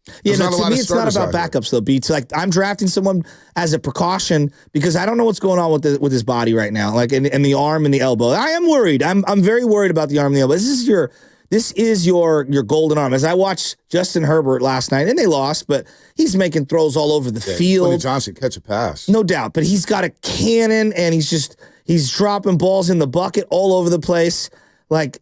to me, it's not about backups, though, Beats. Like, I'm drafting someone as a precaution because I don't know what's going on with his body right now, like in the arm and the elbow. I am worried. I'm very worried about the arm and the elbow. This is your golden arm. As I watched Justin Herbert last night, and they lost, but he's making throws all over the field. Quentin Johnson catch a pass. No doubt, but he's got a cannon, and he's dropping balls in the bucket all over the place. Like,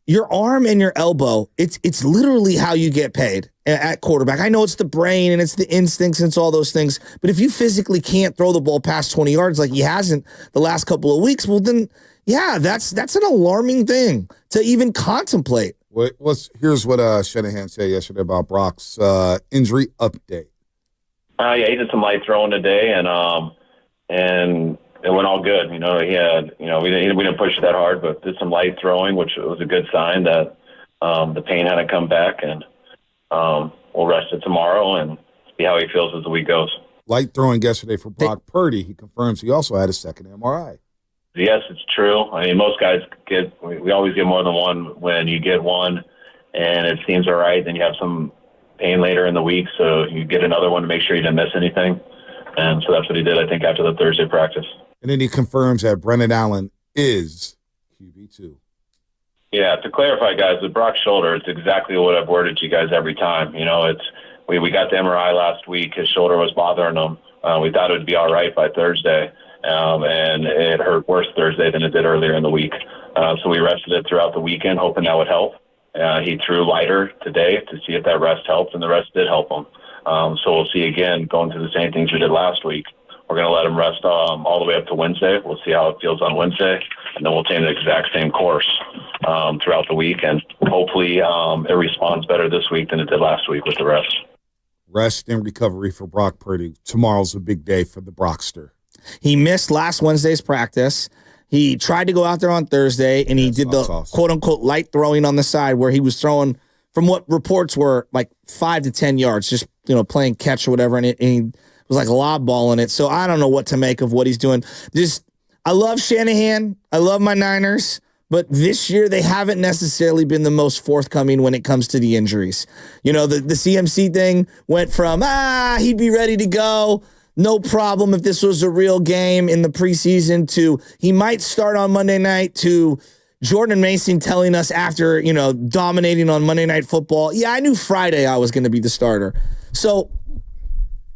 your arm and your elbow, it's literally how you get paid at quarterback. I know it's the brain and it's the instincts and it's all those things, but if you physically can't throw the ball past 20 yards like he hasn't the last couple of weeks, well then, yeah, that's an alarming thing to even contemplate. Here's what Shanahan said yesterday about Brock's injury update. Yeah, he did some light throwing today, and it went all good. He had, we didn't push it that hard, but did some light throwing, which was a good sign that the pain hadn't come back, and we'll rest it tomorrow and see how he feels as the week goes. Light throwing yesterday for Brock Purdy. He confirms he also had a second MRI. Yes, it's true. I mean, most guys we always get more than one. When you get one and it seems all right, then you have some pain later in the week, so you get another one to make sure you didn't miss anything. And so that's what he did, I think, after the Thursday practice. And then he confirms that Brennan Allen is QB2. Yeah, to clarify, guys, with Brock's shoulder, it's exactly what I've worded to you guys every time. We got the MRI last week. His shoulder was bothering him. We thought it would be all right by Thursday, and it hurt worse Thursday than it did earlier in the week. So we rested it throughout the weekend, hoping that would help. He threw lighter today to see if that rest helped, and the rest did help him. So we'll see again, going through the same things we did last week. We're going to let him rest all the way up to Wednesday. We'll see how it feels on Wednesday, and then we'll take the exact same course throughout the week, and hopefully it responds better this week than it did last week with the rest. Rest and recovery for Brock Purdy. Tomorrow's a big day for the Brockster. He missed last Wednesday's practice. He tried to go out there on Thursday, and he did the quote-unquote light throwing on the side where he was throwing, from what reports were, like 5 to 10 yards, just playing catch or whatever, and he was like lob balling it. So I don't know what to make of what he's doing. I love Shanahan. I love my Niners. But this year, they haven't necessarily been the most forthcoming when it comes to the injuries. The CMC thing went from, he'd be ready to go, no problem if this was a real game in the preseason, to he might start on Monday night, to Jordan Mason telling us after, dominating on Monday Night Football, I knew Friday I was going to be the starter. So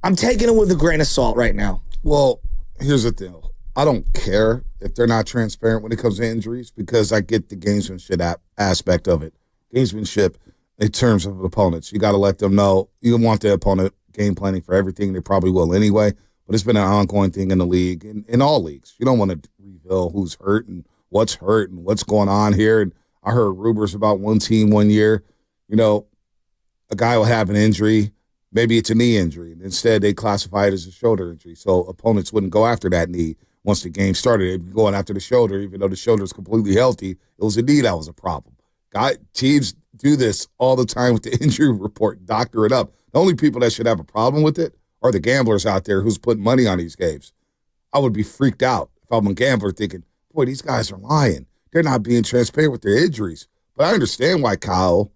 I'm taking it with a grain of salt right now. Well, here's the thing. I don't care if they're not transparent when it comes to injuries, because I get the gamesmanship aspect of it. Gamesmanship in terms of opponents. You got to let them know you want the opponent game planning for everything. They probably will anyway, but it's been an ongoing thing in the league, in all leagues. You don't want to reveal who's hurt and what's going on here. And I heard rumors about one team one year, a guy will have an injury. Maybe it's a knee injury. And instead, they classify it as a shoulder injury. So opponents wouldn't go after that knee once the game started. They'd be going after the shoulder, even though the shoulder is completely healthy. It was a knee that was a problem. Teams do this all the time with the injury report, doctor it up. The only people that should have a problem with it are the gamblers out there who's putting money on these games. I would be freaked out if I'm a gambler thinking, boy, these guys are lying. They're not being transparent with their injuries. But I understand why Kyle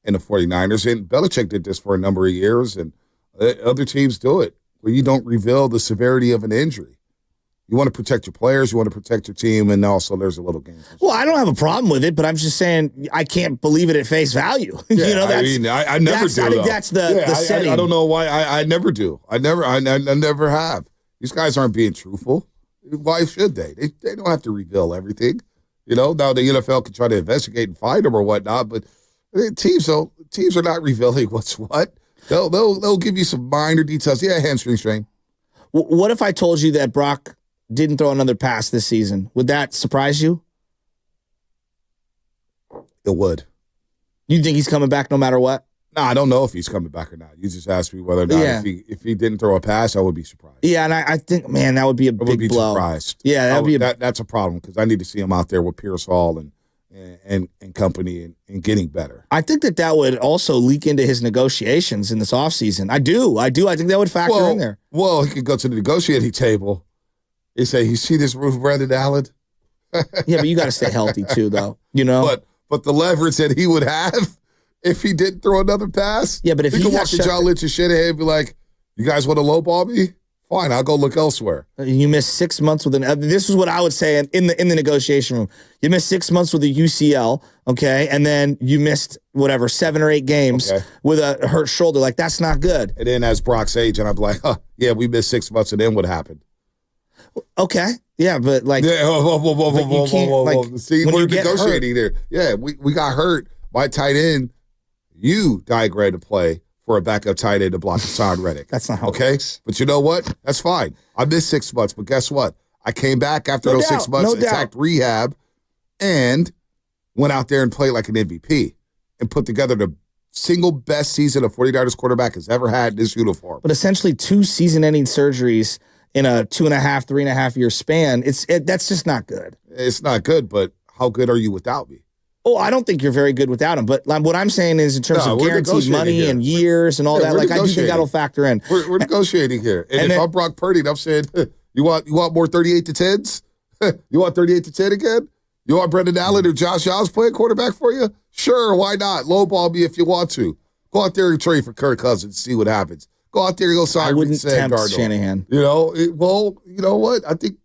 and the 49ers, and Belichick did this for a number of years, and other teams do it, where you don't reveal the severity of an injury. You want to protect your players, you want to protect your team, and also there's a little game. Well, I don't have a problem with it, but I'm just saying I can't believe it at face value. Yeah, I never do. I think that's the setting. I don't know why. I never do. I never have. These guys aren't being truthful. Why should they? They don't have to reveal everything. Now the NFL can try to investigate and find them or whatnot, but teams are not revealing what's what. They'll give you some minor details. Yeah, hamstring strain. What if I told you that Brock didn't throw another pass this season? Would that surprise you? It would. You think he's coming back no matter what? No, I don't know if he's coming back or not. You just asked me whether or not if he didn't throw a pass, I would be surprised. Yeah, and I think, man, that would be a big blow. Surprised. Yeah, that's a problem, because I need to see him out there with Pierce Hall and company and getting better. I think that would also leak into his negotiations in this offseason. I do. I think that would factor in there. Well, he could go to the negotiating table. They say, you see this roof, Brendan Allen? Yeah, but you got to stay healthy too, though. But the leverage that he would have if he didn't throw another pass. Yeah, but if he could walk to John Lynch and Shanahan and be like, "You guys want to lowball me? Fine, I'll go look elsewhere." You missed 6 months with this is what I would say in the negotiation room. You missed 6 months with a UCL, okay, and then you missed 7 or 8 games with a hurt shoulder. Like, that's not good. And then as Brock's agent, I'm like, yeah, we missed 6 months, and then what happened? Okay. Yeah, but whoa. See, we're negotiating there. Yeah, we got hurt by tight end. You diagrammed to play for a backup tight end to block Hassan Reddick. That's not how it works. But you know what? That's fine. I missed 6 months, but guess what? I came back after those 6 months, attacked rehab, and went out there and played like an MVP and put together the single best season a 49ers quarterback has ever had in this uniform. But essentially 2 season-ending surgeries in a 2.5, 3.5 year span. That's just not good. It's not good, but how good are you without me? Oh, I don't think you're very good without him. But what I'm saying is in terms of guaranteed money and years and all that, like I do think that'll factor in. We're negotiating here. And if I'm Brock Purdy and I'm saying, you want more 38 to 10s? You want 38 to 10 again? You want Brendan Allen or Josh Allen playing quarterback for you? Sure, why not? Lowball me if you want to. Go out there and trade for Kirk Cousins, see what happens. Go out there and go sign. I wouldn't tempt Shanahan. You know, you know what? I think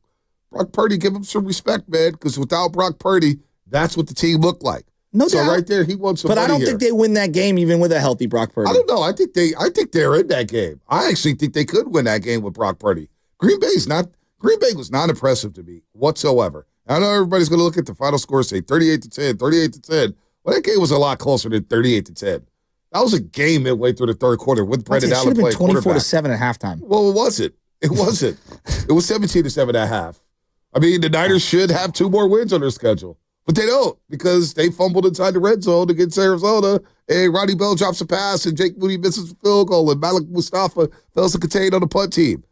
Brock Purdy, give him some respect, man, because without Brock Purdy, that's what the team looked like. No doubt. So right there, he won some money. But I don't think they win that game even with a healthy Brock Purdy. I don't know. I think they're in that game. I actually think they could win that game with Brock Purdy. Green Bay was not impressive to me whatsoever. I know everybody's going to look at the final score and say 38 to 10, 38 to 10. Well, that game was a lot closer than 38 to 10. That was a game midway through the third quarter with Brendan Allen playing quarterback. It should have been 24-7 at halftime. Well, it wasn't. It wasn't. It was 17-7 at half. I mean, the Niners should have 2 more wins on their schedule, but they don't because they fumbled inside the red zone against Arizona, and Ronnie Bell drops a pass, and Jake Moody misses a field goal, and Malik Mustafa fails to contain on the punt team.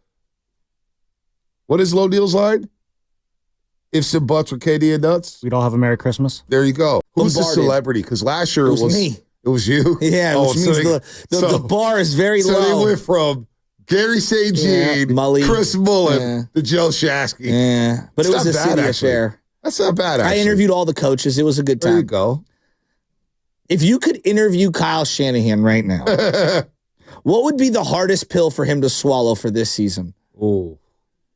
What is Low Neal's line? Ifs and buts with KD and nuts. We'd all have a Merry Christmas. There you go. Who's the celebrity? Because last year it was me. It was you? Yeah, which means the bar is very low. So they went from Gary St. Jean, Chris Mullen, to Joe Shasky. Yeah, but it was a city affair. That's not bad, actually. I interviewed all the coaches. It was a good time. There you go. If you could interview Kyle Shanahan right now, what would be the hardest pill for him to swallow for this season? Ooh.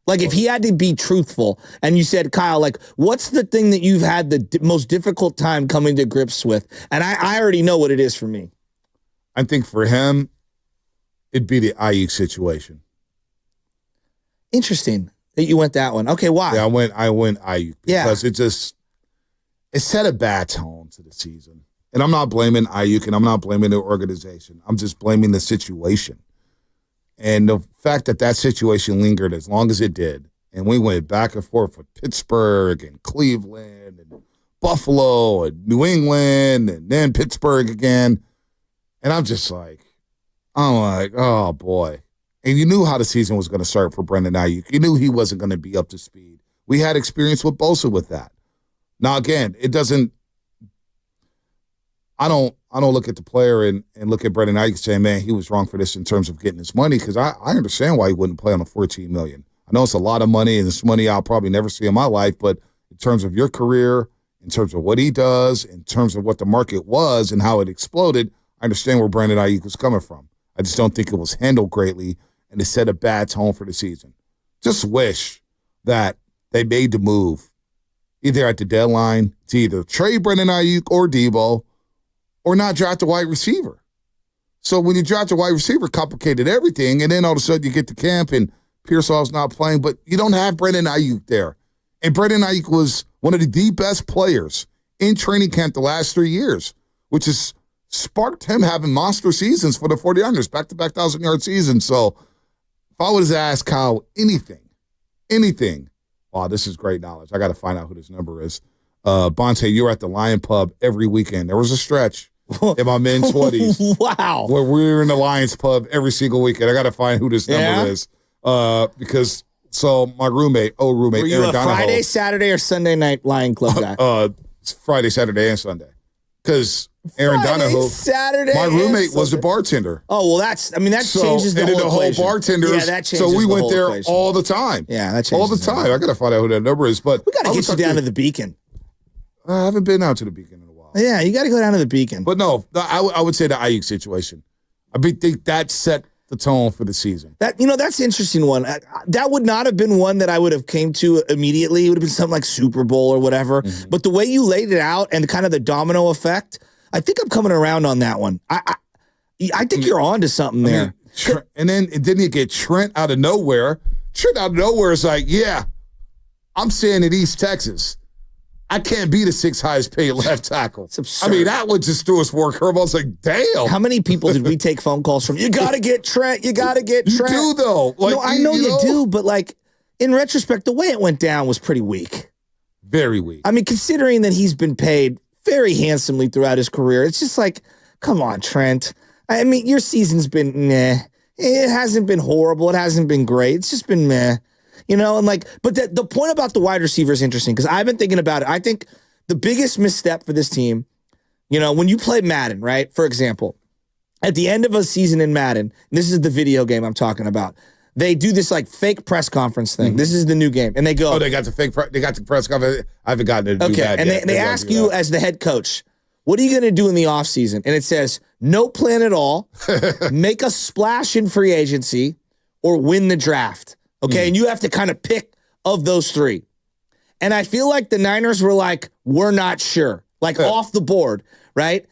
Like if he had to be truthful and you said, Kyle, like, what's the thing that you've had the most difficult time coming to grips with? And I already know what it is for me. I think for him, it'd be the Aiyuk situation. Interesting that you went that one. Okay, why? Yeah, I went Aiyuk because it set a bad tone to the season. And I'm not blaming Aiyuk and I'm not blaming the organization. I'm just blaming the situation. And the fact that situation lingered as long as it did, and we went back and forth with Pittsburgh and Cleveland and Buffalo and New England and then Pittsburgh again. And I'm like, oh, boy. And you knew how the season was going to start for Brendan Aiyuk. You knew he wasn't going to be up to speed. We had experience with Bosa with that. Now, again, it doesn't – I don't look at the player and look at Brendan Aiyuk saying, man, he was wrong for this in terms of getting his money because I understand why he wouldn't play on a $14 million. I know it's a lot of money, and it's money I'll probably never see in my life, but in terms of your career, in terms of what he does, in terms of what the market was and how it exploded, I understand where Brendan Aiyuk was coming from. I just don't think it was handled greatly, and it set a bad tone for the season. Just wish that they made the move either at the deadline to either trade Brendan Aiyuk or Deebo, or not draft a wide receiver. So when you draft a wide receiver, complicated everything, and then all of a sudden you get to camp and Pearsall's not playing, but you don't have Brendan Aiyuk there. And Brendan Aiyuk was one of the best players in training camp the last 3 years, which has sparked him having monster seasons for the 49ers, back-to-back 1,000-yard seasons. So if I was to ask Kyle anything, wow, this is great knowledge. I got to find out who this number is. Bonte, you were at the Lion Pub every weekend. There was a stretch in my mid-20s. Wow. Where we were in the Lions Pub every single weekend. I got to find who this number is. Because my roommate, were you Aaron a Donahoe, Friday, Saturday, or Sunday night Lion Club guy? Friday, Saturday, and Sunday. Because Aaron Donahoe, Saturday, my roommate was the bartender. Oh, well, that changes the whole equation. Bartenders. Yeah, that changes so we the went whole there equation. all the time. Yeah, that changes all the time. I got to find out who that number is. But we got to get you down to the Beacon. I haven't been out to the Beacon in a while. Yeah, you got to go down to the Beacon. But no, I would say the Aiyuk situation. I think that set the tone for the season. That's an interesting one. That would not have been one that I would have came to immediately. It would have been something like Super Bowl or whatever. Mm-hmm. But the way you laid it out and kind of the domino effect, I think I'm coming around on that one. I think you're on to something there. And then didn't you get Trent out of nowhere? Trent out of nowhere is like, yeah, I'm staying in East Texas. I can't be the 6th highest paid left tackle. It's absurd. I mean, that one just threw us for a curveball. I was like, damn. How many people did we take phone calls from? You got to get Trent. You got to get Trent. You do, though. Like, no, I know you do, but like in retrospect, the way it went down was pretty weak. Very weak. I mean, considering that he's been paid very handsomely throughout his career, it's just like, come on, Trent. I mean, your season's been meh. It hasn't been horrible. It hasn't been great. It's just been meh. you know, and like, but the point about the wide receiver is interesting because I've been thinking about it. I think the biggest misstep for this team, you know, when you play Madden, right? For example, at the end of a season in Madden, and this is the video game I'm talking about, they do this like fake press conference thing. This is the new game. And they go, Oh, they got the press conference. I haven't gotten to do okay. that And yet. they ask you as the head coach, what are you going to do in the offseason? And it says, no plan at all, make a splash in free agency, or win the draft. Okay. And you have to kind of pick of those three. And I feel like the Niners were like, we're not sure, like off the board, right?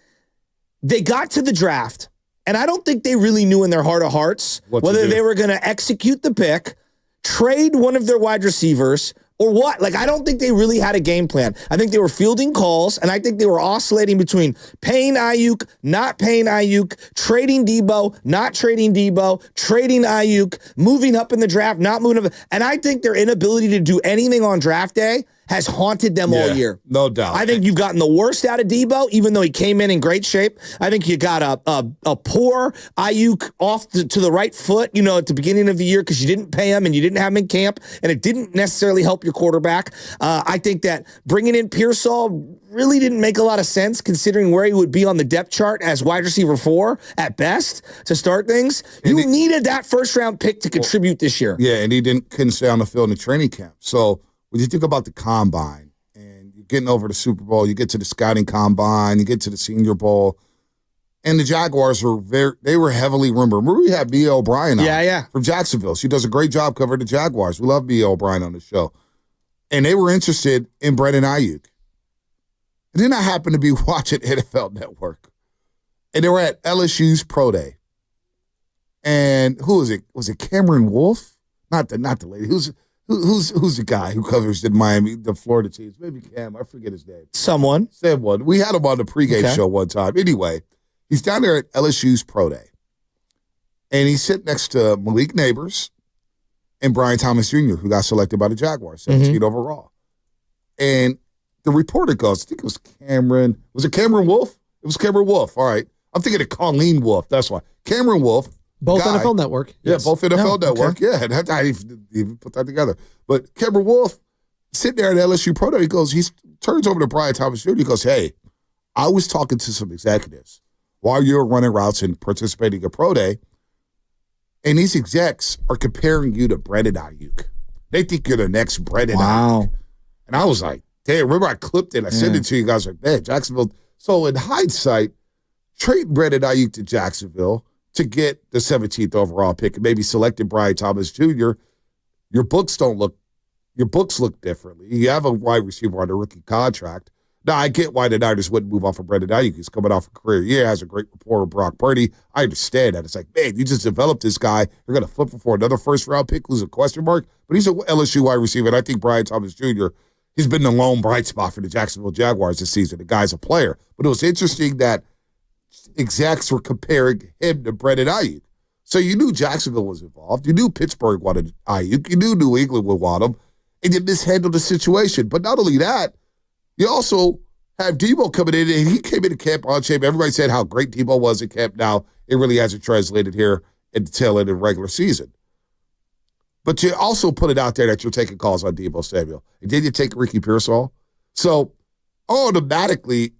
They got to the draft, and I don't think they really knew in their heart of hearts whether they were going to execute the pick, trade one of their wide receivers, or what. Like, I don't think they really had a game plan. I think they were fielding calls, and I think they were oscillating between paying Aiyuk, not paying Aiyuk, trading Deebo, not trading Deebo, trading Aiyuk, moving up in the draft, not moving up. And I think their inability to do anything on draft day has haunted them all year. No doubt. I think you've gotten the worst out of Deebo, even though he came in great shape. I think you got a poor Aiyuk off to the right foot, you know, at the beginning of the year because you didn't pay him and you didn't have him in camp, and it didn't necessarily help your quarterback. I think that bringing in Pearsall really didn't make a lot of sense considering where he would be on the depth chart as wide receiver 4 at best to start things. You needed that first-round pick to contribute this year. Yeah, and couldn't stay on the field in the training camp. So when you think about the combine and you're getting over the Super Bowl, you get to the scouting combine, you get to the Senior Bowl, and the Jaguars were heavily rumored. Remember, we had B.A. O'Brien on from Jacksonville. She does a great job covering the Jaguars. We love B.A. O'Brien on the show. And they were interested in Brandon Aiyuk. And then I happened to be watching NFL Network. And they were at LSU's Pro Day. And who was it? Was it Cameron Wolfe? Not the lady. Who's the guy who covers the Florida teams? Maybe Cam. I forget his name. Someone. We had him on the pregame show one time. Anyway, he's down there at LSU's Pro Day. And he's sitting next to Malik Neighbors and Brian Thomas Jr., who got selected by the Jaguars, 17 overall. And the reporter goes, I think it was Cameron. Was it Cameron Wolfe? It was Cameron Wolfe. All right. I'm thinking of Colleen Wolfe. That's why. Cameron Wolfe. Both NFL Network. Yeah, Yes. both NFL Network. Okay. Yeah, I even put that together. But Cameron Wolfe, sitting there at LSU Pro Day, he turns over to Brian Thomas Jr. He goes, hey, I was talking to some executives while you were running routes and participating in Pro Day, and these execs are comparing you to Brandon Aiyuk. They think you're the next Brandon Aiyuk. And I was like, damn, remember I clipped it. I sent it to you guys like, man, Jacksonville. So in hindsight, trade Brandon Aiyuk to Jacksonville to get the 17th overall pick and maybe selected Brian Thomas Jr., your books look differently. You have a wide receiver on a rookie contract. Now, I get why the Niners wouldn't move off of Brandon Aiyuk. He's coming off a career year, has a great rapport with Brock Purdy. I understand that. It's like, man, you just developed this guy. You're going to flip him for another first-round pick who's a question mark. But he's an LSU wide receiver, and I think Brian Thomas Jr., he's been the lone bright spot for the Jacksonville Jaguars this season. The guy's a player. But it was interesting that execs were comparing him to Brandon Aiyuk. So you knew Jacksonville was involved. You knew Pittsburgh wanted Aiyuk. You knew New England would want him. And you mishandled the situation. But not only that, you also have Deebo coming in, and he came into camp on shape. Everybody said how great Deebo was at camp. Now, it really hasn't translated here at the tail end of the regular season. But you also put it out there that you're taking calls on Deebo Samuel. And then you take Ricky Pearsall. So automatically,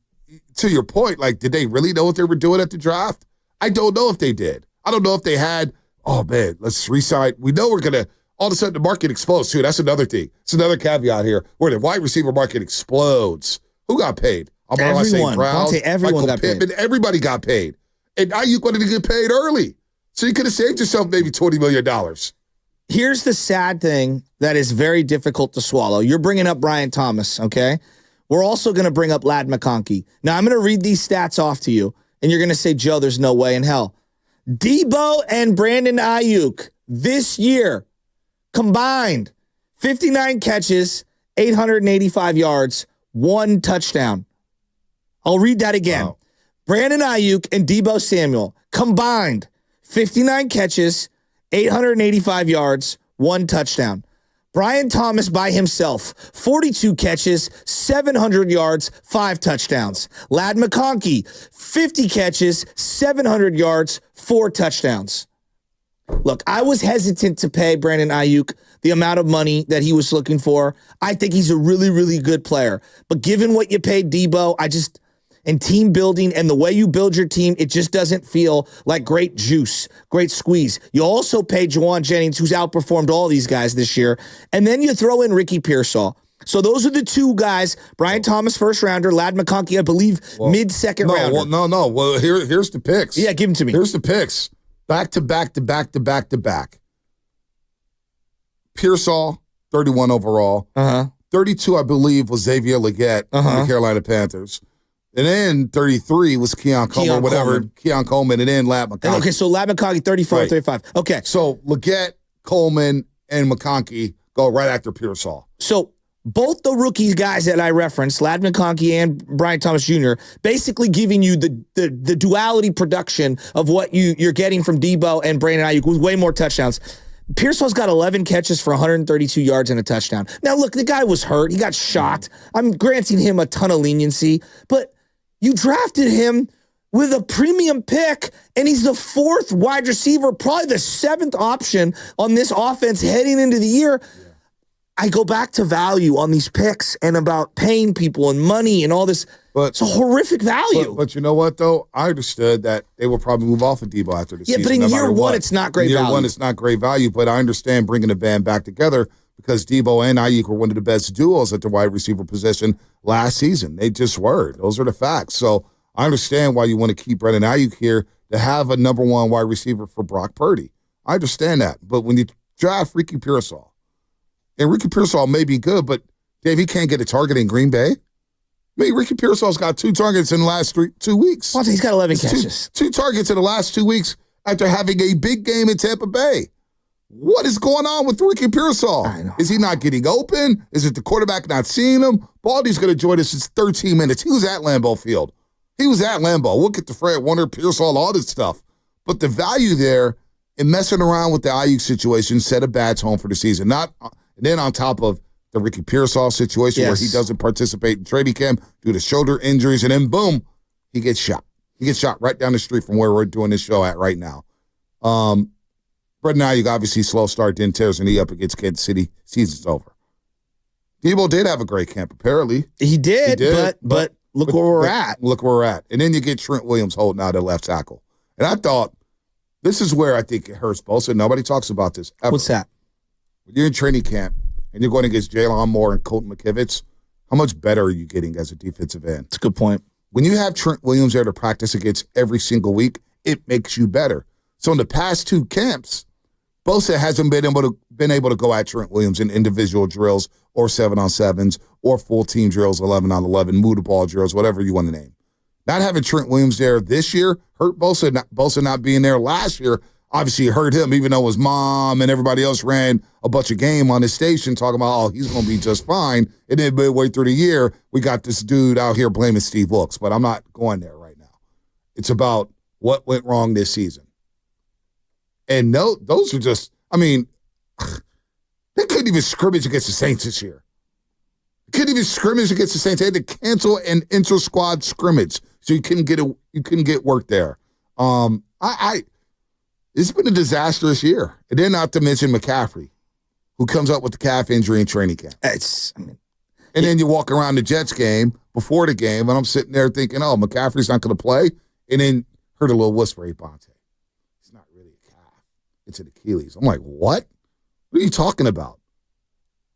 to your point, like, did they really know what they were doing at the draft? I don't know if they did. I don't know if they had, oh, man, let's re-sign. We know we're going to, all of a sudden the market explodes, too. That's another thing. It's another caveat here where the wide receiver market explodes. Who got paid? Everyone. Everyone got Pittman, paid. everybody got paid. And Aiyuk wanted to get paid early. So you could have saved yourself maybe $20 million. Here's the sad thing that is very difficult to swallow. You're bringing up Brian Thomas, okay? We're also going to bring up Ladd McConkey. Now, I'm going to read these stats off to you, and you're going to say, Joe, there's no way in hell. Deebo and Brandon Aiyuk this year combined 59 catches, 885 yards, 1 touchdown. I'll read that again. Wow. Brandon Aiyuk and Deebo Samuel combined 59 catches, 885 yards, 1 touchdown. Brian Thomas by himself, 42 catches, 700 yards, 5 touchdowns. Ladd McConkey, 50 catches, 700 yards, 4 touchdowns. Look, I was hesitant to pay Brandon Aiyuk the amount of money that he was looking for. I think he's a really, really good player. But given what you paid Deebo, and team building and the way you build your team, it just doesn't feel like great juice, great squeeze. You also pay Juwan Jennings, who's outperformed all these guys this year. And then you throw in Ricky Pearsall. So those are the two guys. Brian Thomas, first rounder. Lad McConkey, I believe, mid-second rounder. No. Well, here's the picks. Yeah, give them to me. Here's the picks. Back to back to back to back to back. Pearsall, 31 overall. 32, I believe, was Xavier Legette from the Carolina Panthers. And then 33 was Keon Coleman, and then Lad McConkey. Okay, so Lad McConkey, 34, Right. 35. Okay. So Legette, Coleman, and McConkey go right after Pearsall. So both the rookie guys that I referenced, Lad McConkey and Brian Thomas Jr., basically giving you the duality production of what you're getting from Deebo and Brandon Aiyuk with way more touchdowns. Pearsall's got 11 catches for 132 yards and a touchdown. Now, look, the guy was hurt. He got shot. I'm granting him a ton of leniency, but you drafted him with a premium pick, and he's the fourth wide receiver, probably the seventh option on this offense heading into the year. I go back to value on these picks and about paying people and money and all this. But it's a horrific value. But you know what, though? I understood that they will probably move off of Deebo after the season. Yeah, but in year one, it's not great value. Year one, it's not great value, but I understand bringing the band back together because Deebo and Aiyuk were one of the best duos at the wide receiver position last season. They just were. Those are the facts. So I understand why you want to keep Brandon Aiyuk here to have a number one wide receiver for Brock Purdy. I understand that. But when you draft Ricky Pearsall, and Ricky Pearsall may be good, but Dave, he can't get a target in Green Bay. I mean, Ricky Pearsall's got 2 targets in the last 2 weeks. Well, he's got 11 catches. Two targets in the last 2 weeks after having a big game in Tampa Bay. What is going on with Ricky Pearsall? I know. Is he not getting open? Is it the quarterback not seeing him? Baldy's going to join us in 13 minutes. He was at Lambeau Field. We'll get to Fred Warner, Pearsall, all this stuff. But the value there in messing around with the Aiyuk situation set a bad tone for the season. And then on top of the Ricky Pearsall situation where he doesn't participate in training camp due to shoulder injuries, and then boom, he gets shot. He gets shot right down the street from where we're doing this show at right now. Brandon Aiyuk, obviously slow start, then tears a knee up against Kansas City. Season's over. Deebo did have a great camp, apparently. He did, but look where we're at. Look where we're at. And then you get Trent Williams holding out at left tackle. And I thought, this is where I think it hurts Bosa. Nobody talks about this ever. What's that? When you're in training camp and you're going against Jalen Moore and Colton McKivitz, how much better are you getting as a defensive end? That's a good point. When you have Trent Williams there to practice against every single week, it makes you better. So in the past 2 camps, Bosa hasn't been able to go at Trent Williams in individual drills or 7-on-7s or full team drills, 11-on-11, move the ball drills, whatever you want to name. Not having Trent Williams there this year hurt Bosa. Bosa not being there last year obviously hurt him, even though his mom and everybody else ran a bunch of game on his station talking about, he's going to be just fine. And then midway through the year, we got this dude out here blaming Steve Wilkes. But I'm not going there right now. It's about what went wrong this season. And no, those are just, they couldn't even scrimmage against the Saints this year. They couldn't even scrimmage against the Saints. They had to cancel an inter-squad scrimmage, so you couldn't get work there. It's been a disastrous year. And then not to mention McCaffrey, who comes up with the calf injury in training camp. And then you walk around the Jets game before the game, and I'm sitting there thinking, McCaffrey's not going to play. And then heard a little whisper, hey, Bonte, it's not really a calf. It's an Achilles. I'm like, what? What are you talking about?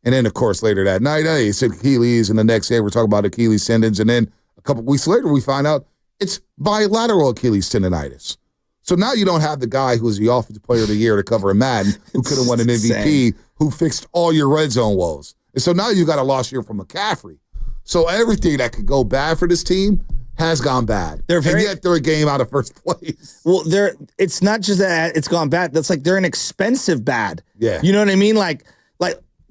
And then, of course, later that night, it's Achilles, and the next day we're talking about Achilles tendons. And then a couple weeks later, we find out it's bilateral Achilles tendonitis. So now you don't have the guy who was the offensive player of the year to cover a Madden, who could have won an MVP, who fixed all your red zone woes. And so now you got a lost year from McCaffrey. So everything that could go bad for this team has gone bad. And yet they're a game out of first place. Well, it's not just that it's gone bad. That's like they're an expensive bad. Yeah. You know what I mean? Like,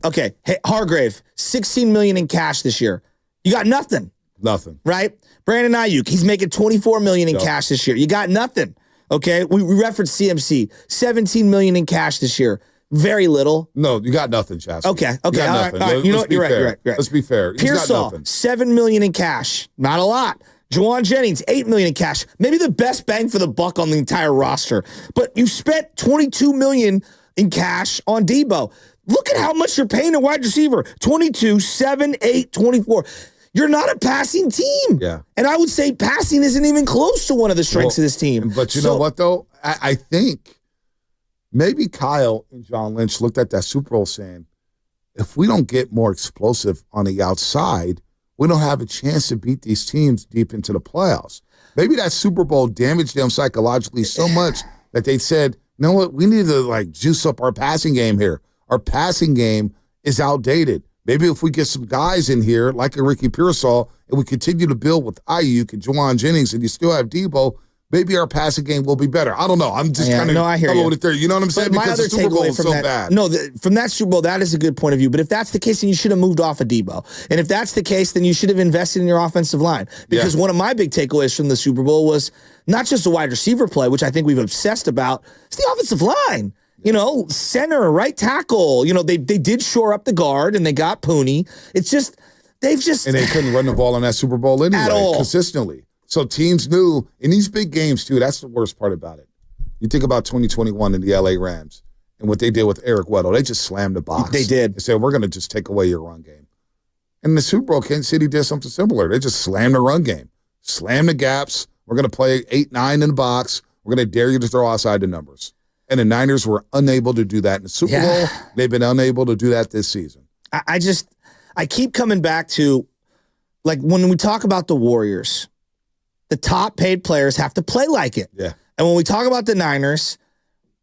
okay, hey, Hargrave, $16 million in cash this year. You got nothing. Nothing. Right? Brandon Aiyuk, he's making $24 million in cash this year. You got nothing. Okay, we referenced CMC, $17 million in cash this year. Very little. No, you got nothing, Chasky. Okay, all right. You know what? You're right. Let's be fair. Pearsall, $7 million in cash. Not a lot. Juwan Jennings, $8 million in cash. Maybe the best bang for the buck on the entire roster. But you spent $22 million in cash on Deebo. Look at how much you're paying a wide receiver. 22, 7, 8, 24. You're not a passing team. Yeah. And I would say passing isn't even close to one of the strengths of this team. But you know what, though? I think maybe Kyle and John Lynch looked at that Super Bowl saying, if we don't get more explosive on the outside, we don't have a chance to beat these teams deep into the playoffs. Maybe that Super Bowl damaged them psychologically so much that they said, you know what, we need to juice up our passing game here. Our passing game is outdated. Maybe if we get some guys in here like a Ricky Pearsall and we continue to build with Aiyuk and Juwan Jennings and you still have Deebo, maybe our passing game will be better. I don't know. I'm just trying to follow it there. You know what I'm saying? But my because other the Super Bowl takeaway is from so that, bad. No, from that Super Bowl, that is a good point of view. But if that's the case, then you should have moved off of Deebo. And if that's the case, then you should have invested in your offensive line. Because one of my big takeaways from the Super Bowl was not just the wide receiver play, which I think we've obsessed about, it's the offensive line. You know, center, right tackle. You know, they did shore up the guard and they got Pooney. It's just, And they couldn't run the ball in that Super Bowl anyway, At all. consistently. So teams knew, in these big games too, that's the worst part about it. You think about 2021 in the LA Rams and what they did with Eric Weddle. They just slammed the box. They did. They said, we're going to just take away your run game. And in the Super Bowl, Kansas City did something similar. They just slammed the run game, slammed the gaps. We're going to play 8-9 in the box. We're going to dare you to throw outside the numbers. And the Niners were unable to do that in the Super Bowl. They've been unable to do that this season. I keep coming back to, when we talk about the Warriors, the top paid players have to play like it. Yeah. And when we talk about the Niners,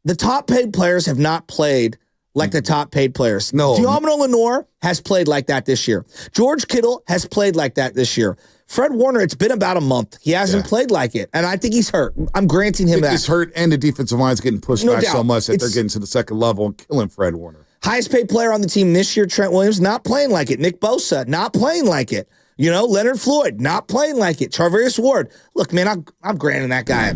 the top paid players have not played like the top paid players. No. Diomino Lenore has played like that this year. George Kittle has played like that this year. Fred Warner, it's been about a month. He hasn't played like it. And I think he's hurt. I'm granting him that. He's hurt, and the defensive line's getting pushed back doubt. so much that they're getting to the second level and killing Fred Warner. Highest paid player on the team this year, Trent Williams, not playing like it. Nick Bosa, not playing like it. You know, Leonard Floyd, not playing like it. Charvarius Ward. Look, man, I'm granting that guy